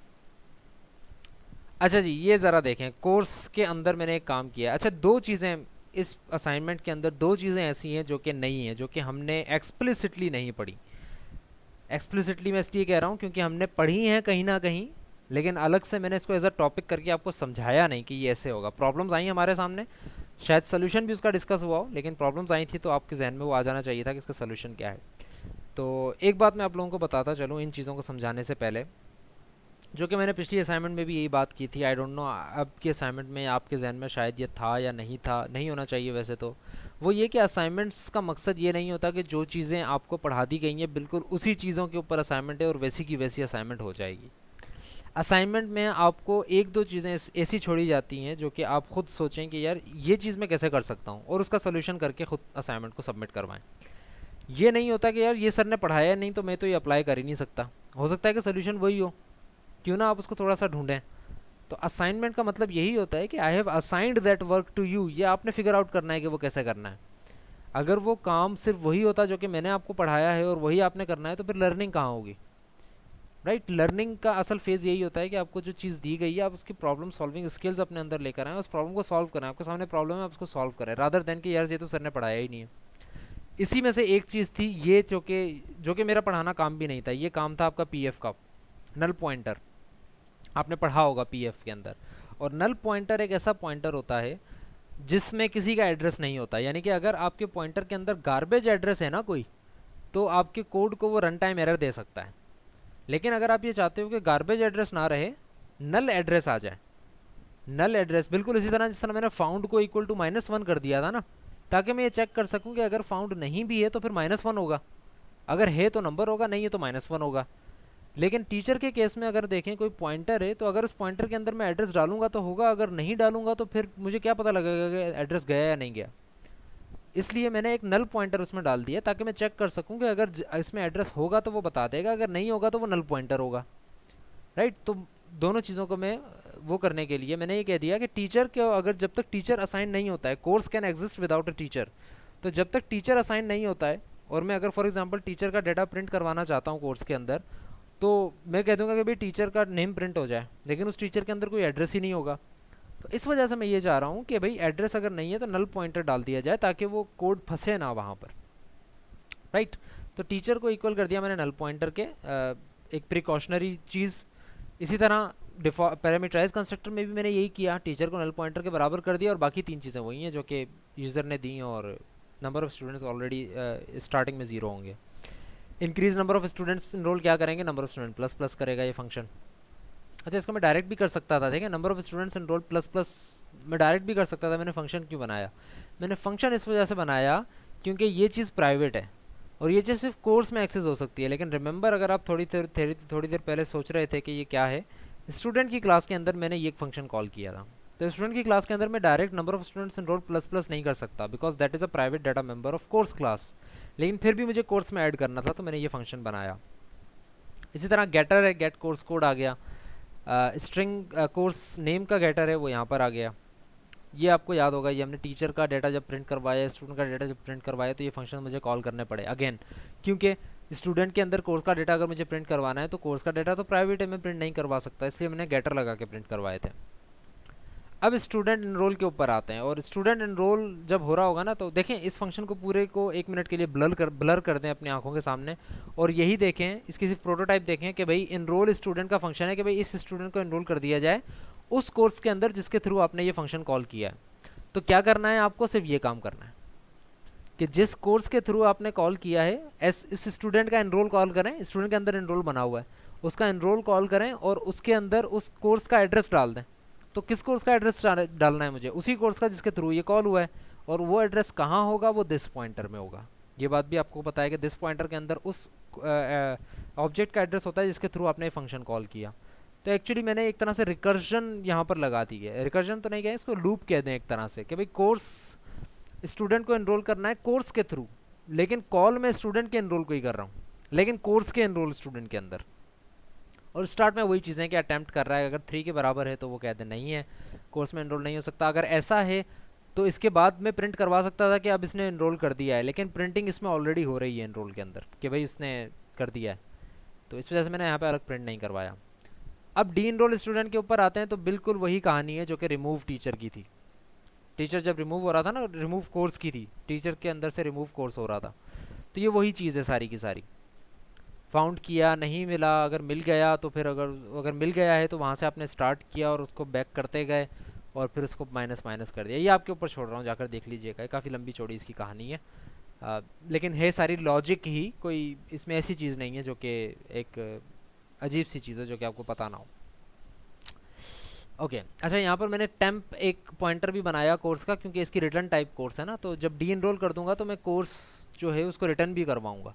A: अच्छा जी ये ज़रा देखें, कोर्स के अंदर मैंने एक काम किया। अच्छा दो चीज़ें इस असाइनमेंट के अंदर, दो चीज़ें ऐसी हैं जो कि नहीं हैं, जो कि हमने एक्सप्लिसिटली नहीं पढ़ी। एक्सप्लिसिटली मैं इसलिए कह रहा हूँ क्योंकि हमने पढ़ी हैं कहीं ना कहीं, लेकिन अलग से मैंने इसको एज अ टॉपिक करके आपको समझाया नहीं कि ये ऐसे होगा। प्रॉब्लम्स आई हमारे सामने, शायद सोल्यूशन भी उसका डिस्कस हुआ हो, लेकिन प्रॉब्लम्स आई थी तो आपके जहन में वो आ जाना चाहिए था कि इसका सोल्यूशन क्या है। तो एक बात मैं आप लोगों को बताता चलूँ इन चीज़ों को समझाने से पहले, जो कि मैंने पिछली असाइनमेंट में भी यही बात की थी। आई डोंट नो अब की असाइनमेंट में आपके जहन में शायद ये था या नहीं था, नहीं होना चाहिए वैसे तो। वो ये कि असाइनमेंट्स का मकसद ये नहीं होता कि जो चीज़ें आपको पढ़ा दी गई हैं बिल्कुल उसी चीज़ों के ऊपर असाइनमेंट है और वैसी की वैसी असाइनमेंट हो जाएगी। असाइनमेंट में आपको एक दो चीज़ें ऐसी छोड़ी जाती हैं जो कि आप खुद सोचें कि यार ये चीज़ मैं कैसे कर सकता हूँ, और उसका सोल्यूशन करके खुद असाइनमेंट को सबमिट करवाएं। ये नहीं होता कि यार ये सर ने पढ़ाया नहीं तो मैं तो ये अप्लाई कर ही नहीं सकता, हो सकता है कि सोल्यूशन वही हो, क्यों ना आप उसको थोड़ा सा ढूंढें। तो असाइनमेंट का मतलब यही होता है कि I have assigned that work to you, ये आपने फिगर आउट करना है कि वो कैसे करना है। अगर वो काम सिर्फ वही होता जो कि मैंने आपको पढ़ाया है और वही आपने करना है, तो फिर लर्निंग कहाँ होगी, राइट। लर्निंग का असल फेज़ यही होता है कि आपको जो चीज़ दी गई है आप उसकी प्रॉब्लम सॉल्विंग स्किल्स अपने अंदर लेकर आएँ, उस प्रॉब्लम को सॉल्व करें। आपके सामने प्रॉब्लम है, आप उसको सॉल्व करें, रादर देन कि यार ये तो सर ने पढ़ाया ही नहीं है। इसी में से एक चीज़ थी ये जो कि मेरा पढ़ाना काम भी नहीं था, ये काम था आपका पीएफ का नल पॉइंटर। आपने पढ़ा होगा पीएफ के अंदर। और नल पॉइंटर एक ऐसा पॉइंटर होता है जिसमें किसी का एड्रेस नहीं होता, यानी कि अगर आपके पॉइंटर के अंदर गार्बेज एड्रेस है ना कोई, तो आपके कोड को वो रन टाइम एरर दे सकता है। लेकिन अगर आप ये चाहते हो कि गार्बेज एड्रेस ना रहे, नल एड्रेस आ जाए, नल एड्रेस बिल्कुल इसी तरह जिस तरह मैंने फाउंड को इक्वल टू -1 कर दिया था ना, ताकि मैं ये चेक कर सकूं कि अगर फाउंड नहीं भी है तो फिर -1 होगा, अगर है तो नंबर होगा, नहीं है तो -1 होगा। लेकिन टीचर के केस में अगर देखें कोई पॉइंटर है तो अगर उस पॉइंटर के अंदर मैं एड्रेस डालूंगा तो होगा, अगर नहीं डालूंगा तो फिर मुझे क्या पता लगेगा कि एड्रेस गया या नहीं गया। इसलिए मैंने एक नल पॉइंटर उसमें डाल दिया ताकि मैं चेक कर सकूं कि अगर इसमें एड्रेस होगा तो वो बता देगा, अगर नहीं होगा तो वो नल पॉइंटर होगा, राइट। तो दोनों चीज़ों को मैं वो करने के लिए मैंने ये कह दिया कि टीचर के अगर जब तक टीचर असाइन नहीं होता है, course can exist without a teacher, तो जब तक टीचर असाइन नहीं होता है और मैं अगर फॉर एग्जांपल टीचर का डाटा प्रिंट करवाना चाहता हूँ कोर्स के अंदर, तो मैं कह दूंगा कि भाई टीचर का नेम प्रिंट हो जाए, लेकिन उस टीचर के अंदर कोई एड्रेस ही नहीं होगा। तो इस वजह से मैं ये चाह रहा हूँ कि भाई एड्रेस अगर नहीं है तो नल पॉइंटर डाल दिया जाए ताकि वो कोड फंसे ना वहाँ पर, राइट। तो टीचर को इक्वल कर दिया मैंने नल पॉइंटर के, एक प्रिकॉशनरी चीज़। इसी तरह पैरामीटराइज कंस्ट्रक्टर में भी मैंने यही किया, टीचर को नल पॉइंटर के बराबर कर दिया और बाकी तीन चीज़ें वही हैं जो कि यूज़र ने दी, और number of students already starting में 0 होंगे। Increase number of students enroll क्या करेंगे, number of student plus plus करेगा ये फंक्शन। अच्छा इसको मैं डायरेक्ट भी कर सकता था, देखिए number of students enroll plus plus मैं डायरेक्ट भी कर सकता था। मैंने फंक्शन क्यों बनाया, मैंने फंक्शन इस वजह से बनाया क्योंकि ये चीज़ प्राइवेट है और ये चीज़ सिर्फ कोर्स में एक्सेस हो सकती है। लेकिन रिमेंबर अगर आप थोड़ी देर पहले सोच रहे थे कि ये क्या है, स्टूडेंट की क्लास के अंदर मैंने ये फंक्शन कॉल किया था, तो स्टूडेंट की क्लास के अंदर मैं direct number of students enroll plus plus नहीं कर सकता because that is a private data member of course class. लेकिन फिर भी मुझे कोर्स में ऐड करना था तो मैंने ये फंक्शन बनाया। इसी तरह गेटर है, गेट कोर्स कोड आ गया। स्ट्रिंग कोर्स नेम का गेटर है वो यहाँ पर आ गया। ये आपको याद होगा, ये हमने टीचर का डाटा जब प्रिंट करवाया, स्टूडेंट का डाटा जब प्रिंट करवाया, तो ये फंक्शन मुझे कॉल करने पड़े अगेन, क्योंकि स्टूडेंट के अंदर कोर्स का डाटा अगर मुझे प्रिंट करवाना है तो कोर्स का डाटा तो प्राइवेट है, मैं प्रिंट नहीं करवा सकता, इसलिए मैंने गेटर लगा के प्रिंट करवाए थे। अब स्टूडेंट एनरोल के ऊपर आते हैं, और स्टूडेंट एनरोल जब हो रहा होगा ना, तो देखें इस फंक्शन को पूरे को 1 मिनट के लिए ब्लर कर दें अपनी आंखों के सामने, और यही देखें, इसकी सिर्फ प्रोटोटाइप देखें कि भाई एनरोल स्टूडेंट का फंक्शन है कि भाई इस स्टूडेंट को एनरोल कर दिया जाए उस कोर्स के अंदर जिसके थ्रू आपने ये फंक्शन कॉल किया है। तो क्या करना है आपको, सिर्फ ये काम करना है कि जिस कोर्स के थ्रू आपने कॉल किया है इस स्टूडेंट का एनरोल कॉल करें, स्टूडेंट के अंदर एनरोल बना हुआ है, उसका एनरोल कॉल करें और उसके अंदर उस कोर्स का एड्रेस डाल दें। तो किस कोर्स का एड्रेस डालना है मुझे, उसी कोर्स का जिसके थ्रू ये कॉल हुआ है, और वो एड्रेस कहाँ होगा, वो दिस पॉइंटर में होगा। ये बात भी आपको पता है कि दिस पॉइंटर के अंदर उस ऑब्जेक्ट का एड्रेस होता है जिसके थ्रू आपने फंक्शन कॉल किया। तो एक्चुअली मैंने एक तरह से रिकर्जन यहाँ पर लगा दी है, रिकर्जन तो नहीं कहें, इसको लूप कह दें एक तरह से, कि भाई कोर्स स्टूडेंट को एनरोल करना है कोर्स के थ्रू, लेकिन कॉल मैं स्टूडेंट के एनरोल को ही कर रहा हूँ, लेकिन कोर्स के एनरोल स्टूडेंट के अंदर। और स्टार्ट में वही चीज़ें कि अटैम्प्ट कर रहा है, अगर 3 के बराबर है तो वो कहते नहीं है, कोर्स में एनरोल नहीं हो सकता। अगर ऐसा है तो इसके बाद मैं प्रिंट करवा सकता था कि अब इसने एनरोल कर दिया है, लेकिन प्रिंटिंग इसमें ऑलरेडी हो रही है एनरोल के अंदर कि भाई उसने कर दिया है, तो इस वजह से मैंने यहाँ पे अलग प्रिंट नहीं करवाया। अब डी एनरोल स्टूडेंट के ऊपर आते हैं, तो बिल्कुल वही कहानी है जो कि रिमूव टीचर की थी। टीचर जब रिमूव हो रहा था ना, रिमूव कोर्स की थी, टीचर के अंदर से रिमूव कोर्स हो रहा था, तो ये वही चीज़ है सारी की सारी। फाउंड किया, नहीं मिला, अगर मिल गया तो फिर अगर मिल गया है तो वहाँ से आपने स्टार्ट किया और उसको बैक करते गए और फिर उसको माइनस माइनस कर दिया। ये आपके ऊपर छोड़ रहा हूँ, जाकर देख लीजिएगा, काफ़ी लंबी चौड़ी इसकी कहानी है, लेकिन है सारी लॉजिक ही, कोई इसमें ऐसी चीज़ नहीं है जो कि एक अजीब सी चीज़ है जो कि आपको पता ना हो। ओके अच्छा, यहाँ पर मैंने टेम्प एक पॉइंटर भी बनाया कोर्स का, क्योंकि इसकी रिटर्न टाइप कोर्स है ना, तो जब डी एनरोल कर दूंगा तो मैं कोर्स जो है उसको रिटर्न भी करवाऊंगा।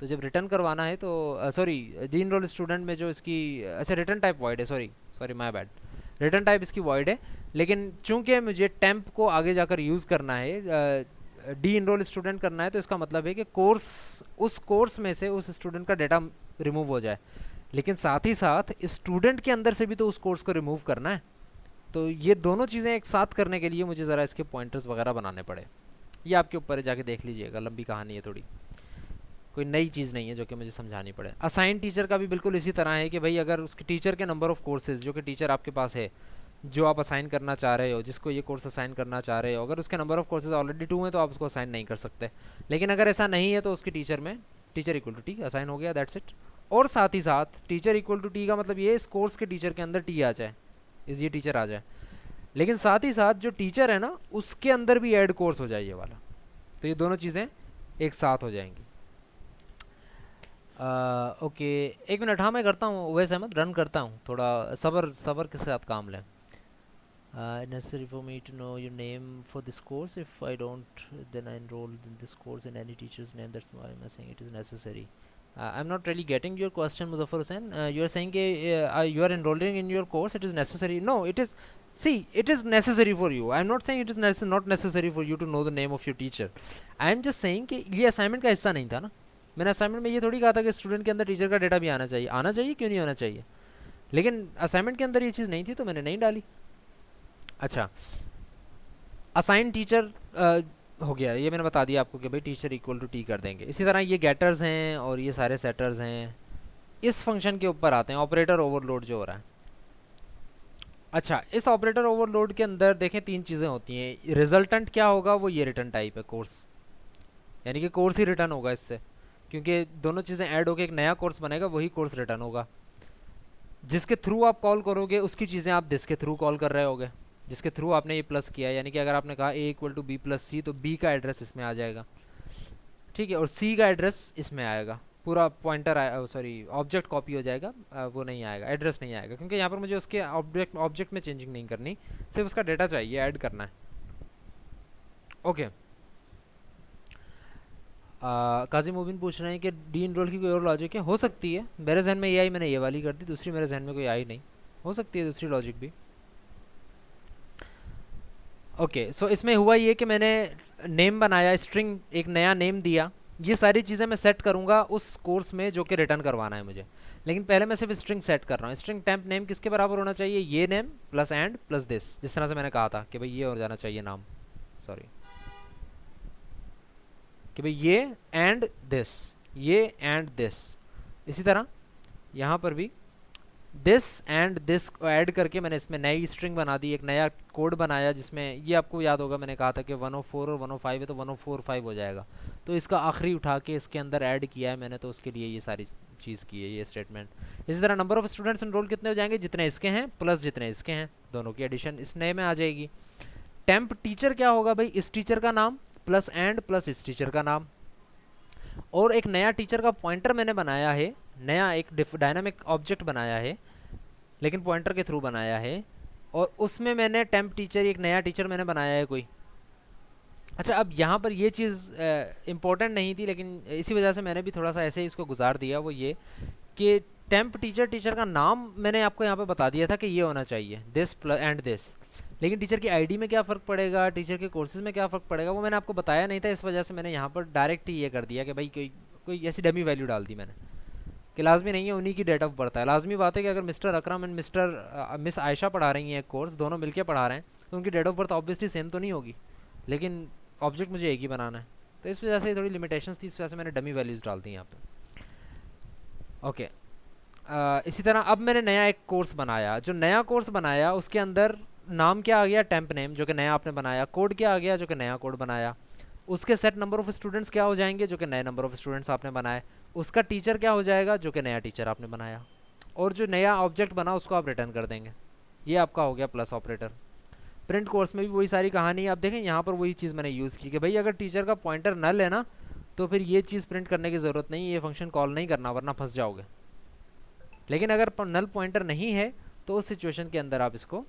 A: तो जब रिटर्न करवाना है तो सॉरी, डी एनरोल स्टूडेंट में जो इसकी, अच्छा रिटर्न टाइप वॉइड है, sorry sorry my bad, return type इसकी वॉइड है, लेकिन चूंकि मुझे टेम्प को आगे जाकर यूज़ करना है, डी एनरोल स्टूडेंट करना है, तो इसका मतलब है कि कोर्स, उस कोर्स में से उस स्टूडेंट का डाटा रिमूव हो जाए, लेकिन साथ ही साथ स्टूडेंट के अंदर से भी तो उस कोर्स को रिमूव करना है। तो ये दोनों चीज़ें एक साथ करने के लिए मुझे ज़रा इसके पॉइंटर्स वगैरह बनाने पड़े। ये आपके ऊपर है, जाके देख लीजिएगा, लंबी कहानी है थोड़ी, कोई नई चीज़ नहीं है जो कि मुझे समझानी पड़े। असाइन टीचर का भी बिल्कुल इसी तरह है कि भाई अगर उसके टीचर के नंबर ऑफ़ कोर्सेज जो कि टीचर आपके पास है, जो आप असाइन करना चाह रहे हो, जिसको ये कोर्स असाइन करना चाह रहे हो, अगर उसके नंबर ऑफ़ कोर्सेज ऑलरेडी 2 हैं तो आप उसको असाइन नहीं कर सकते, लेकिन अगर ऐसा नहीं है तो उसकी टीचर में teacher equal to T assign हो गया, दैट्स इट। और साथ ही साथ टीचर इक्वल टू टी का मतलब ये इस कोर्स के टीचर के अंदर टी आ जाए, इस ये टीचर आ जाए, लेकिन साथ ही साथ जो टीचर है ना उसके अंदर भी ऐड कोर्स हो जाए ये वाला, तो ये दोनों चीज़ें एक साथ हो जाएंगी। ओके, एक मिनट, हाँ मैं करता हूँ वैसे अहमद, रन करता हूँ, थोड़ा सबर सबर के साथ काम लें। Necessary for me to know your name for this course. If I don't, then I enroll in this course in any teacher's name. That's why I'm saying it is necessary. I'm not really getting your question, Muzaffar Hussain. You are saying you are enrolling in your course. It is necessary. No, it is. See, it is necessary for you. I'm not saying it is not necessary for you to know the name of your teacher. I am just saying कि ये assignment का हिस्सा नहीं था ना। मैंने assignment में ये थोड़ी कहा था कि स्टूडेंट के अंदर टीचर का डेटा भी आना चाहिए। आना चाहिए, क्यों नहीं आना चाहिए, लेकिन असाइनमेंट के अंदर ये चीज़ नहीं थी तो मैंने नहीं डाली। अच्छा, असाइन टीचर हो गया, ये मैंने बता दिया आपको कि भाई टीचर इक्वल टू टी कर देंगे। इसी तरह ये गेटर्स हैं और ये सारे सेटर्स हैं। इस फंक्शन के ऊपर आते हैं, ऑपरेटर ओवरलोड जो हो रहा है। अच्छा, इस ऑपरेटर ओवरलोड के अंदर देखें 3 चीज़ें होती हैं। रिजल्टेंट क्या होगा, वो ये रिटर्न टाइप है कोर्स, यानी कि कोर्स ही रिटर्न होगा इससे, क्योंकि दोनों चीज़ें ऐड होकर एक नया कोर्स बनेगा, वही कोर्स रिटर्न होगा। जिसके थ्रू आप कॉल करोगे उसकी चीज़ें आप दिस के थ्रू कॉल कर रहे होगे, जिसके थ्रू आपने ये प्लस किया, यानी कि अगर आपने कहा a equal to B plus C, तो b का एड्रेस इसमें आ जाएगा, ठीक है, और c का एड्रेस इसमें आएगा, पूरा पॉइंटर सॉरी ऑब्जेक्ट कॉपी हो जाएगा, वो नहीं आएगा, एड्रेस नहीं आएगा, क्योंकि यहाँ पर मुझे उसके ऑब्जेक्ट में चेंजिंग नहीं करनी, सिर्फ उसका डेटा चाहिए, ऐड करना है। ओके, काजी मुबिन पूछ रहे हैं कि डी एनरोल की कोई और लॉजिक है, हो सकती है, मेरे जहन में ये आई, मैंने ये वाली कर दी, दूसरी मेरे जहन में कोई आई नहीं, हो सकती है दूसरी लॉजिक भी। ओके, सो इसमें हुआ ये कि मैंने नेम बनाया, स्ट्रिंग एक नया नेम दिया, ये सारी चीज़ें मैं सेट करूँगा उस कोर्स में जो कि रिटर्न करवाना है मुझे। लेकिन पहले मैं सिर्फ स्ट्रिंग सेट कर रहा हूँ। स्ट्रिंग टेम्प नेम किसके बराबर होना चाहिए, ये name plus and plus this, जिस तरह से मैंने कहा था कि भाई ये हो जाना चाहिए नाम, सॉरी, कि भाई ये एंड दिस, ये एंड दिस। इसी तरह यहाँ पर भी दिस एंड दिस को ऐड करके मैंने इसमें नई स्ट्रिंग बना दी, एक नया कोड बनाया, जिसमें ये आपको याद होगा मैंने कहा था कि 104 और 105 है तो 1045 हो जाएगा, तो इसका आखिरी उठा के इसके अंदर ऐड किया है मैंने, तो उसके लिए ये सारी चीज़ की है, ये स्टेटमेंट। इसी तरह नंबर ऑफ स्टूडेंट्स एनरोल कितने हो जाएंगे, जितने इसके हैं प्लस जितने इसके हैं, दोनों की एडिशन इस नए में आ जाएगी। टेम्प टीचर क्या होगा भाई, इस टीचर का नाम प्लस एंड प्लस इस टीचर का नाम। और एक नया टीचर का पॉइंटर मैंने बनाया है, नया एक डायनामिक ऑब्जेक्ट बनाया है, लेकिन पॉइंटर के थ्रू बनाया है, और उसमें मैंने टेम्प टीचर, एक नया टीचर मैंने बनाया है कोई। अच्छा, अब यहाँ पर ये चीज़ इम्पोर्टेंट नहीं थी, लेकिन इसी वजह से मैंने भी थोड़ा सा ऐसे ही इसको गुजार दिया, वो ये कि टेम्प टीचर, टीचर का नाम मैंने आपको यहाँ पे बता दिया था कि ये होना चाहिए दिस प्लस एंड दिस, लेकिन टीचर की आईडी में क्या फ़र्क पड़ेगा, टीचर के कोर्सेज में क्या फ़र्क पड़ेगा, वो मैंने आपको बताया नहीं था। इस वजह से मैंने यहाँ पर डायरेक्ट ही ये कर दिया कि भाई कोई कोई ऐसी डमी वैल्यू डाल दी मैंने कि लाजमी नहीं है उन्हीं की डेट ऑफ बर्थ है। लाजमी बात है कि अगर mister Akram and miss Ayesha पढ़ा रही हैं एक कोर्स, दोनों मिलकर पढ़ा रहे हैं, तो उनकी date of birth obviously same तो नहीं होगी, लेकिन ऑब्जेक्ट मुझे एक ही बनाना है, तो इस वजह से थोड़ी लिमिटेशंस थी, इस वजह से मैंने डमी वैल्यूज़ डाल दी यहाँ पे। ओके, इसी तरह अब मैंने नया एक कोर्स बनाया, जो नया कोर्स बनाया उसके अंदर नाम क्या आ गया, टेम्प नेम, जो कि नया आपने बनाया, कोड क्या आ गया, जो कि नया कोड बनाया, उसके सेट नंबर ऑफ स्टूडेंट्स क्या हो जाएंगे, जो कि नए नंबर ऑफ स्टूडेंट्स आपने बनाए, उसका टीचर क्या हो जाएगा, जो कि नया टीचर आपने बनाया, और जो नया ऑब्जेक्ट बना उसको आप रिटर्न कर देंगे। ये आपका हो गया प्लस ऑपरेटर। प्रिंट कोर्स में भी वही सारी कहानी आप देखें, यहाँ पर वही चीज़ मैंने यूज़ की कि भाई अगर टीचर का पॉइंटर नल है ना, तो फिर ये चीज़ प्रिंट करने की ज़रूरत नहीं, ये फंक्शन कॉल नहीं करना, वरना फंस जाओगे। लेकिन अगर नल पॉइंटर नहीं है तो उस सिचुएशन के अंदर आप इसको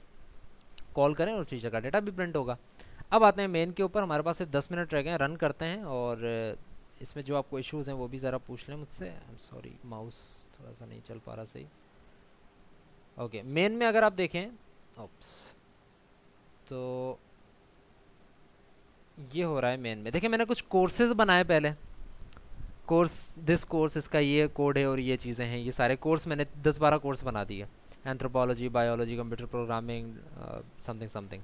A: कॉल करें और टीचर का डेटा भी प्रिंट होगा। अब आते हैं मेन के ऊपर, हमारे पास सिर्फ 10 मिनट रह गए हैं, रन करते हैं, और इसमें जो आपको इश्यूज़ हैं वो भी ज़रा पूछ लें मुझसे। आई एम सॉरी, माउस थोड़ा सा नहीं चल पा रहा सही। ओके, मेन में अगर आप देखें, ओप्स, तो ये हो रहा है मेन में। देखिए मैंने कुछ कोर्सेज बनाए पहले, कोर्स दिस कोर्स, इसका ये कोड है और ये चीज़ें हैं, ये सारे कोर्स मैंने 10-12 कोर्स बना दिए, anthropology, biology, computer programming, something something.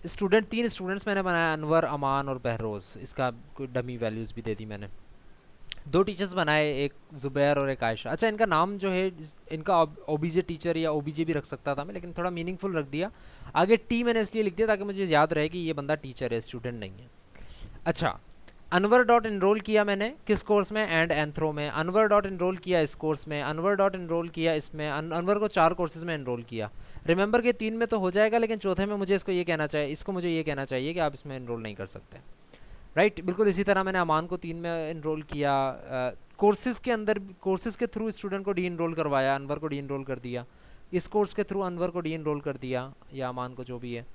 A: Student 3 students मैंने बनाया, अनवर, अमान और बहरोज़, इसका कोई डमी वैल्यूज़ भी दे दी मैंने। 2 टीचर्स बनाए, एक ज़ुबैर और एक आयशा। अच्छा, इनका नाम जो है, इनका ओबीजे टीचर या ओबीजे भी रख सकता था मैं, लेकिन थोड़ा मीनिंगफुल रख दिया। आगे टी मैंने इसलिए लिख दिया ताकि मुझे याद रहे कि ये बंदा टीचर है, स्टूडेंट नहीं है। अच्छा, अनवर डॉट इनरोल किया मैंने किस कोर्स में, एंड एंथ्रो में। अनवर डॉट इनरोल किया इस कोर्स में, अनवर डॉट इनरोल किया इसमें, अनवर को 4 कोर्सेज में इनरोल किया। रिमेंबर के 3 में तो हो जाएगा, लेकिन चौथे में मुझे इसको ये कहना चाहिए, इसको मुझे ये कहना चाहिए कि आप इसमें इनरोल नहीं कर सकते, राइट। बिल्कुल इसी तरह मैंने अमान को 3 में इनरोल किया। कोर्सेज के अंदर, कोर्सेज के थ्रू स्टूडेंट को डी इनरोल करवाया, अनवर को डी इनरोल कर दिया। इस कोर्स के थ्रू अनवर को डी इनरोल कर दिया, या अमान को, जो भी है।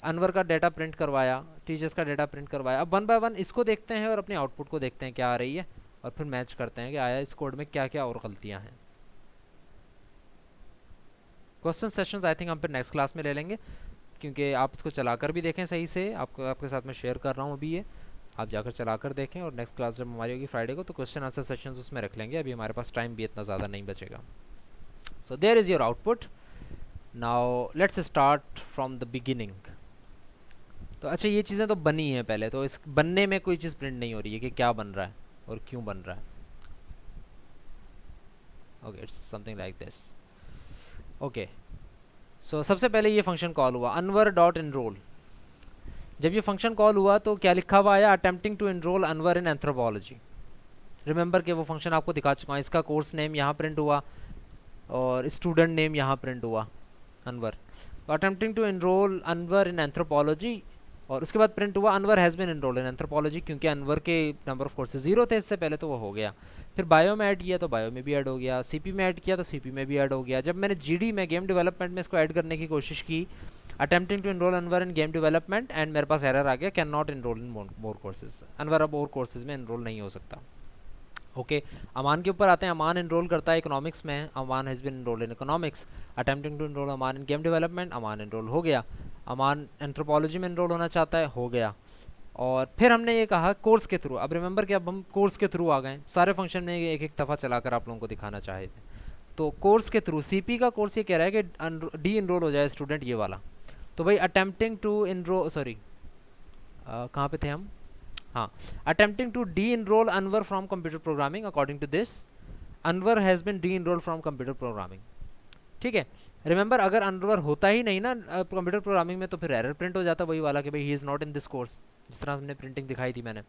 A: अनवर का डाटा प्रिंट करवाया, टीचर्स का डाटा प्रिंट करवाया। अब 1 बाय 1 इसको देखते हैं और अपने आउटपुट को देखते हैं क्या आ रही है, और फिर मैच करते हैं कि आया इस कोड में क्या क्या और गलतियां हैं। क्वेश्चन सेशंस आई थिंक हम फिर नेक्स्ट क्लास में ले लेंगे, क्योंकि आप इसको चलाकर भी देखें सही से, आपके साथ मैं शेयर कर रहा हूँ अभी, ये आप जाकर चलाकर देखें, और नेक्स्ट क्लास जब हमारी होगी फ्राइडे को, तो क्वेश्चन आंसर सेशंस उसमें रख लेंगे। अभी हमारे पास टाइम भी इतना ज़्यादा नहीं बचेगा। So there is your output. Now let's start from the beginning. तो अच्छा, ये चीज़ें तो बनी हैं पहले, तो इस बनने में कोई चीज़ प्रिंट नहीं हो रही है कि क्या बन रहा है और क्यों बन रहा है। Okay, it's something like this. Okay, so सबसे पहले ये फंक्शन कॉल हुआ, अनवर डॉट इनरोल। जब ये फंक्शन कॉल हुआ तो क्या लिखा हुआ आया, attempting to enroll Anwar in anthropology. Remember कि वो फंक्शन आपको दिखा चुका हूँ, इसका कोर्स नेम यहाँ प्रिंट हुआ और स्टूडेंट नेम यहाँ प्रिंट हुआ, अनवर। तो attempting to enroll Anwar in anthropology, और उसके बाद प्रिंट हुआ Anwar has been enrolled in anthropology, क्योंकि अनवर के नंबर ऑफ कोर्सेज 0 थे इससे पहले, तो वो हो गया। फिर बायो में ऐड किया तो बायो में भी ऐड हो गया, सीपी में ऐड किया तो सीपी में भी ऐड हो गया। जब मैंने जीडी में, गेम डेवलपमेंट में, इसको ऐड करने की कोशिश की, attempting to enroll Anwar in game development, and मेरे पास एरर आ गया, can not enrol in more courses. Anwar अब और कोर्सेज में इनरोल नहीं हो सकता। ओके, अमान के ऊपर आते हैं। अमान इनरोल करता है इकोनॉमिक्स में, Aman has been enrolled in economics. Attempting to enrol Aman in game development, Aman enrol हो गया। अमान एंथ्रोपोलॉजी में इनरोल होना चाहता है, हो गया। और फिर हमने ये कहा कोर्स के थ्रू। अब रिमेंबर कि अब हम कोर्स के थ्रू आ गए, सारे फंक्शन में एक एक दफ़ा चलाकर आप लोगों को दिखाना चाहे थे। तो कोर्स के थ्रू सीपी का कोर्स ये कह रहा है कि डी इनरोल हो जाए स्टूडेंट, ये वाला। तो भाई अटेम्प्टिंग टू इनरोल, सॉरी कहाँ पे थे हम, हाँ, attempting to de enroll Anwar from computer programming according to this Anwar has been de enroll from computer programming. ठीक है, रिमेंबर अगर अनवर होता ही नहीं ना कंप्यूटर प्रोग्रामिंग में, तो फिर एरर प्रिंट हो जाता वही वाला कि भाई he is not in this course, जिस तरह हमने प्रिंटिंग दिखाई थी मैंने।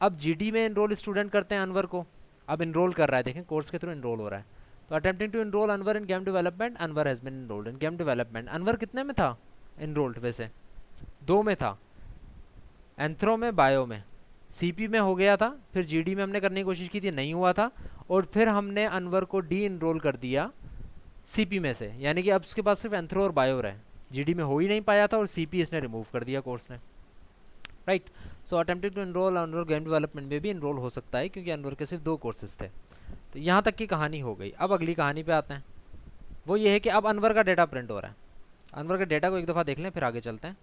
A: अब जीडी में इनरोल स्टूडेंट करते हैं अनवर को, अब इनरोल कर रहा है, देखें कोर्स के थ्रू इनरोल हो रहा है। तो attempting to enroll Anwar in game development, Anwar has been enrolled in game development. Anwar कितने में था इनरोल्ड, वैसे 2 में था, एंथ्रो में, बायो में। सीपी में हो गया था, फिर जीडी में हमने करने की कोशिश की थी, नहीं हुआ था, और फिर हमने अनवर को डी इनरोल कर दिया सीपी में से, यानी कि अब उसके पास सिर्फ एंथ्रो और बायो रहे, जीडी में हो ही नहीं पाया था, और सीपी इसने रिमूव कर दिया कोर्स ने, right. So attempted to enroll Anwar game development में भी इनरोल हो सकता है, क्योंकि अनवर के सिर्फ 2 कोर्सेज थे। तो यहाँ तक की कहानी हो गई। अब अगली कहानी पे आते हैं, वो ये है कि अब अनवर का डेटा प्रिंट हो रहा है। अनवर के डेटा को एक दफ़ा देख लें, फिर आगे चलते हैं।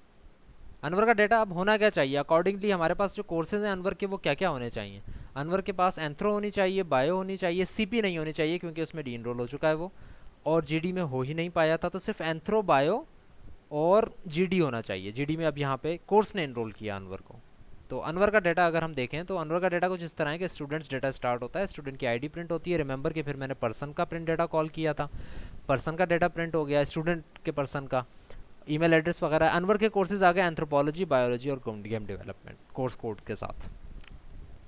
A: अनवर का डेटा अब होना क्या चाहिए, अकॉर्डिंगली हमारे पास जो कोर्सेज हैं अनवर के, वो क्या क्या होने चाहिए। अनवर के पास एंथ्रो होनी चाहिए, बायो होनी चाहिए, सीपी नहीं होनी चाहिए क्योंकि उसमें डी इनरोल हो चुका है वो, और जीडी में हो ही नहीं पाया था, तो सिर्फ एंथ्रो, बायो और जीडी होना चाहिए। जीडी में अब यहाँ पे कोर्स ने इनरोल किया अनवर को। तो अनवर का डेटा अगर हम देखें, तो अनवर का डेटा कुछ इस तरह है कि स्टूडेंट्स डेटा स्टार्ट होता है, स्टूडेंट की आईडी प्रिंट होती है। रिमेंबर कि फिर मैंने पर्सन का प्रिंट डेटा कॉल किया था, पर्सन का डेटा प्रिंट हो गया, स्टूडेंट के पर्सन का ईमेल एड्रेस वगैरह। अनवर के कोर्सेज आ गए एंथ्रोपोलॉजी, बायोलॉजी और गेम डेवलपमेंट कोर्स कोड के साथ,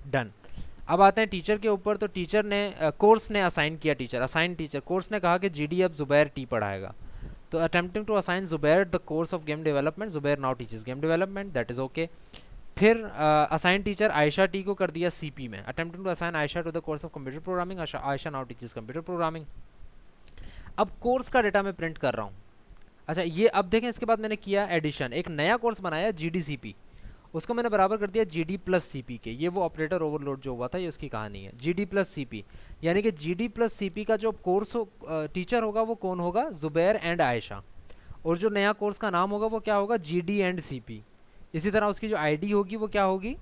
A: डन। अब आते हैं टीचर के ऊपर। तो टीचर ने कोर्स ने असाइन किया, टीचर असाइन टीचर, कोर्स ने कहा कि जीडी अब जुबैर टी पढ़ाएगा। तो attempting to assign Zubair the course of game development, Zubair now teaches game development, that is okay. फिर असाइन टीचर आयशा टी को कर दिया सीपी में, attempting to assign Ayesha to the course of computer programming, Ayesha now teaches computer programming. अब course का data मैं print कर रहा हूँ। अच्छा, ये अब देखें, इसके बाद मैंने किया एडिशन, एक नया कोर्स बनाया जीडीसीपी, उसको मैंने बराबर कर दिया जीडी प्लस सीपी के। ये वो ऑपरेटर ओवरलोड जो हुआ था, ये उसकी कहानी है, जीडी प्लस सीपी। यानी कि जीडी प्लस सीपी का जो कोर्स टीचर होगा वो कौन होगा, जुबैर एंड आयशा, और जो नया कोर्स का नाम होगा वो क्या होगा, जीडी एंड सीपी। इसी तरह उसकी जो आईडी होगी वो क्या होगी,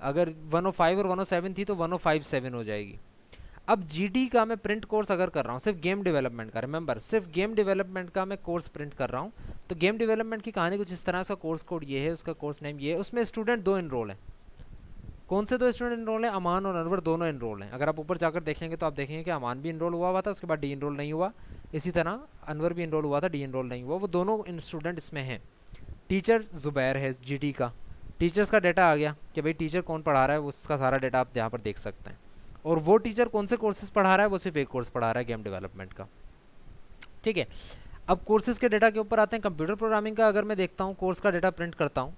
A: अगर 105 और 107 थी तो 1057 हो जाएगी। अब जीडी का मैं प्रिंट कोर्स अगर कर रहा हूँ, सिर्फ गेम डेवलपमेंट का, रिमेंबर सिर्फ गेम डेवलपमेंट का मैं कोर्स प्रिंट कर रहा हूँ। तो गेम डेवलपमेंट की कहानी कुछ इस तरह, उसका कोर्स कोड ये है, उसका कोर्स नेम ये है, उसमें स्टूडेंट 2 इनरोल हैं। कौन से 2 स्टूडेंट इनरोल हैं, अमान और अनवर दोनों इनरोल हैं। अगर आप ऊपर जाकर देखेंगे तो आप देखेंगे कि अमान भी इनरोल हुआ था, उसके बाद डी इनरोल नहीं हुआ। इसी तरह अनवर भी इनरोल हुआ था, डी इनरोल नहीं हुआ, वो दोनों स्टूडेंट इसमें हैं। टीचर जुबैर है जीडी का, टीचर्स का डेटा आ गया कि भाई टीचर कौन पढ़ा रहा है, उसका सारा डेटा आप यहाँ पर देख सकते हैं। और वो टीचर कौन से कोर्सेज पढ़ा रहा है, वो सिर्फ एक कोर्स पढ़ा रहा है, गेम डेवलपमेंट का, ठीक है। अब कोर्सेज के डेटा के ऊपर आते हैं। कंप्यूटर प्रोग्रामिंग का अगर मैं देखता हूँ, कोर्स का डेटा प्रिंट करता हूँ,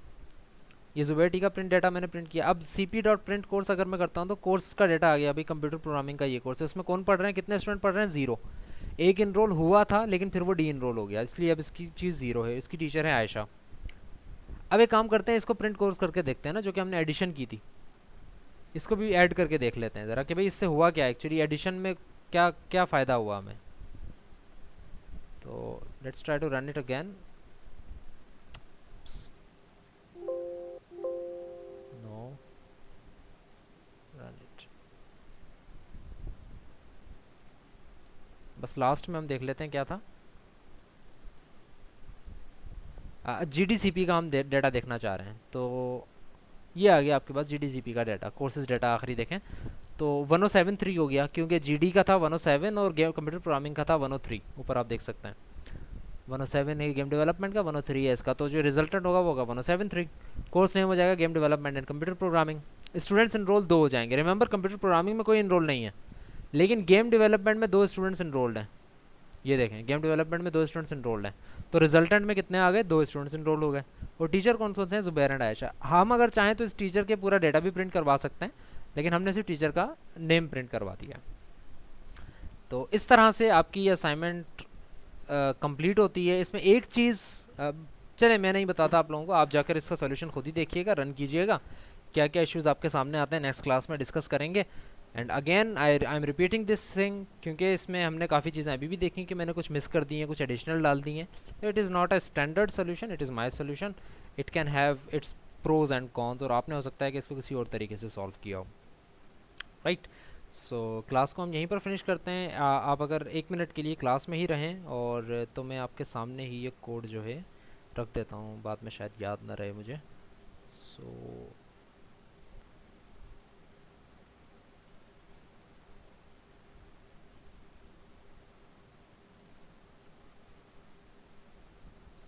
A: ये जुबैर टी का प्रिंट डेटा मैंने प्रिंट किया। अब cp डॉट प्रिंट कोर्स अगर मैं करता हूँ, तो कोर्स का डेटा आ गया, अभी कंप्यूटर प्रोग्रामिंग का ये कोर्स है, उसमें कौन पढ़ रहे हैं, कितने स्टूडेंट पढ़ रहे हैं, 0। एक इनरोल हुआ था लेकिन फिर वो डी इनरोल हो गया, इसलिए अब इसकी चीज़ 0 है। इसकी टीचर है आयशा। अब एक काम करते हैं, इसको प्रिंट कोर्स करके देखते हैं ना, जो कि हमने एडिशन की थी, इसको भी ऐड करके देख लेते हैं ज़रा कि भाई इससे हुआ क्या, एक्चुअली एडिशन में क्या क्या फ़ायदा हुआ हमें। तो let's try to run it again. No, run it. बस लास्ट में हम देख लेते हैं क्या था। जीडीसीपी का हम डेटा देखना चाह रहे हैं, तो ये आ गया आपके पास जीडीसीपी का डेटा, कोर्सेज डेटा आखिरी देखें तो 1073 हो गया, क्योंकि जीडी का था 107 और गेम कंप्यूटर प्रोग्रामिंग का था 103। ऊपर आप देख सकते हैं 107 है गेम डेवलपमेंट का, 103 है इसका, तो जो रिजल्टेंट होगा वो होगा 173। कोर्स नेम हो जाएगा game development and computer programming. Students enroll 2 हो जाएंगे। रिमेंबर कंप्यूटर प्रोग्रामिंग में कोई इनरोल नहीं है, लेकिन गेम डेवलपमेंट में 2 स्टूडेंट्स इनरोल्ड हैं। ये देखें, गेम डेवलपमेंट में 2 स्टूडेंट्स इनरोल्ड हैं, तो रिजल्टेंट में कितने आ गए, 2 स्टूडेंट्स इनरोल हो गए। और टीचर कौन कौन से हैं, जुबैर एंड आयशा। हम अगर चाहें तो इस टीचर के पूरा डेटा भी प्रिंट करवा सकते हैं, लेकिन हमने सिर्फ टीचर का नेम प्रिंट करवा दिया। तो इस तरह से आपकी ये असाइनमेंट कंप्लीट होती है। इसमें एक चीज़ चले मैं नहीं बताता आप लोगों को, आप जाकर इसका सोल्यूशन खुद ही देखिएगा, रन कीजिएगा, क्या क्या इश्यूज़ आपके सामने आते हैं, नेक्स्ट क्लास में डिस्कस करेंगे। And again I am repeating this thing, क्योंकि इसमें हमने काफ़ी चीज़ें अभी भी देखी कि मैंने कुछ मिस कर दी हैं, कुछ एडिशनल डाल दी हैं। It is not a standard solution, it is my solution, it can have its pros and cons, और आपने हो सकता है कि इसको किसी और तरीके से सॉल्व किया हो, राइट। सो क्लास को हम यहीं पर फिनिश करते हैं। आप अगर 1 मिनट के लिए क्लास में ही रहें, और तो मैं आपके सामने ही ये कोड जो है रख देता हूँ, बाद में शायद याद ना रहे मुझे। सो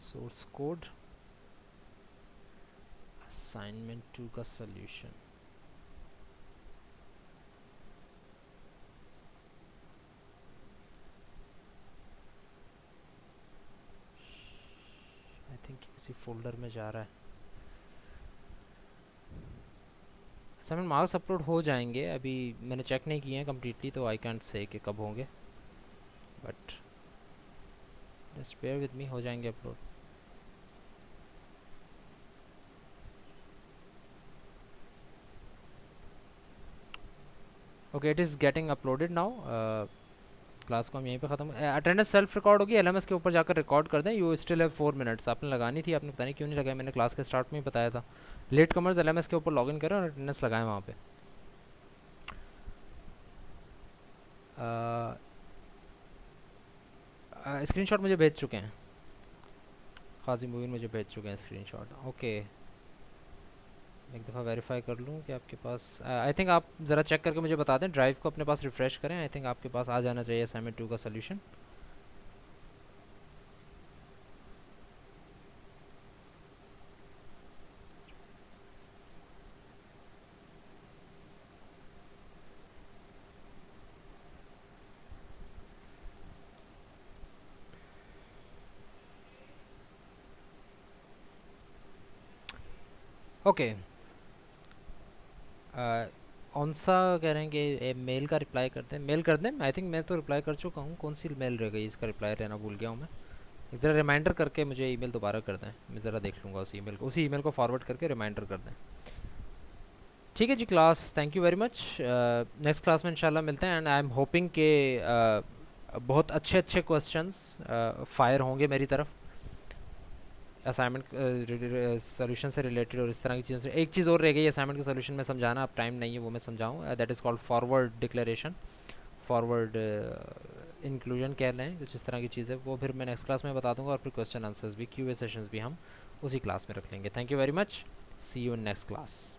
A: सोर्स कोड असाइनमेंट 2 का सॉल्यूशन। आई थिंक किसी फोल्डर में जा रहा है। असाइनमेंट मार्क्स अपलोड हो जाएंगे, अभी मैंने चेक नहीं किए हैं कम्प्लीटली, तो आई कैंट से कि कब होंगे, but just bear with me, हो जाएंगे upload. Okay, it is getting uploaded now. Class को हम यहीं पे ख़त्म। अटेंडेंस सेल्फ रिकॉर्ड होगी, एलएमएस के ऊपर जाकर रिकॉर्ड कर दें। यू स्टिल हैव 4 मिनट्स, आपने लगानी थी, आपने पता नहीं क्यों नहीं लगाई, मैंने क्लास के स्टार्ट में ही बताया था। लेट कमर्स एलएमएस के ऊपर लॉगिन करें और अटेंडेंस लगाएं वहाँ पे। स्क्रीनशॉट मुझे भेज चुके हैं, खाजी मूविन मुझे भेज चुके हैं स्क्रीनशॉट। ओके, एक दफ़ा वेरीफाई कर लूँ कि आपके पास, आई थिंक आप ज़रा चेक करके मुझे बता दें, ड्राइव को अपने पास रिफ़्रेश करें, आई थिंक आपके पास आ जाना चाहिए असाइनमेंट 2 का सोल्यूशन। ओके, ऑनसा कह रहे हैं कि मेल का रिप्लाई करते हैं, मेल कर दें। आई थिंक मैं तो रिप्लाई कर चुका हूँ, कौन सी मेल रह गई इसका रिप्लाई रहना भूल गया हूँ मैं। एक ज़रा रिमाइंडर करके मुझे ईमेल दोबारा कर दें, मैं ज़रा देख लूँगा उस ईमेल को, उसी ईमेल को फॉरवर्ड करके रिमाइंडर कर दें। ठीक है जी class, thank you very much. Next class में इंशाल्लाह मिलते हैं, एंड आई एम होपिंग के बहुत अच्छे अच्छे क्वेश्चंस फायर होंगे मेरी तरफ असाइनमेंट सोल्यूशन से रिलेटेड, और इस तरह की चीज़ों से। एक चीज़ और रह गई असाइनमेंट के सोल्यूशन में समझाना, अब टाइम नहीं है वो मैं समझाऊँ। That is called forward declaration, forward inclusion कह रहे हैं, कुछ इस तरह की चीज़ है, वो फिर मैं नेक्स्ट क्लास में बता दूंगा, और फिर क्वेश्चन आंसर्स भी, क्यूए सेशंस भी हम उसी क्लास में रख लेंगे। Thank you very much, see you in next class.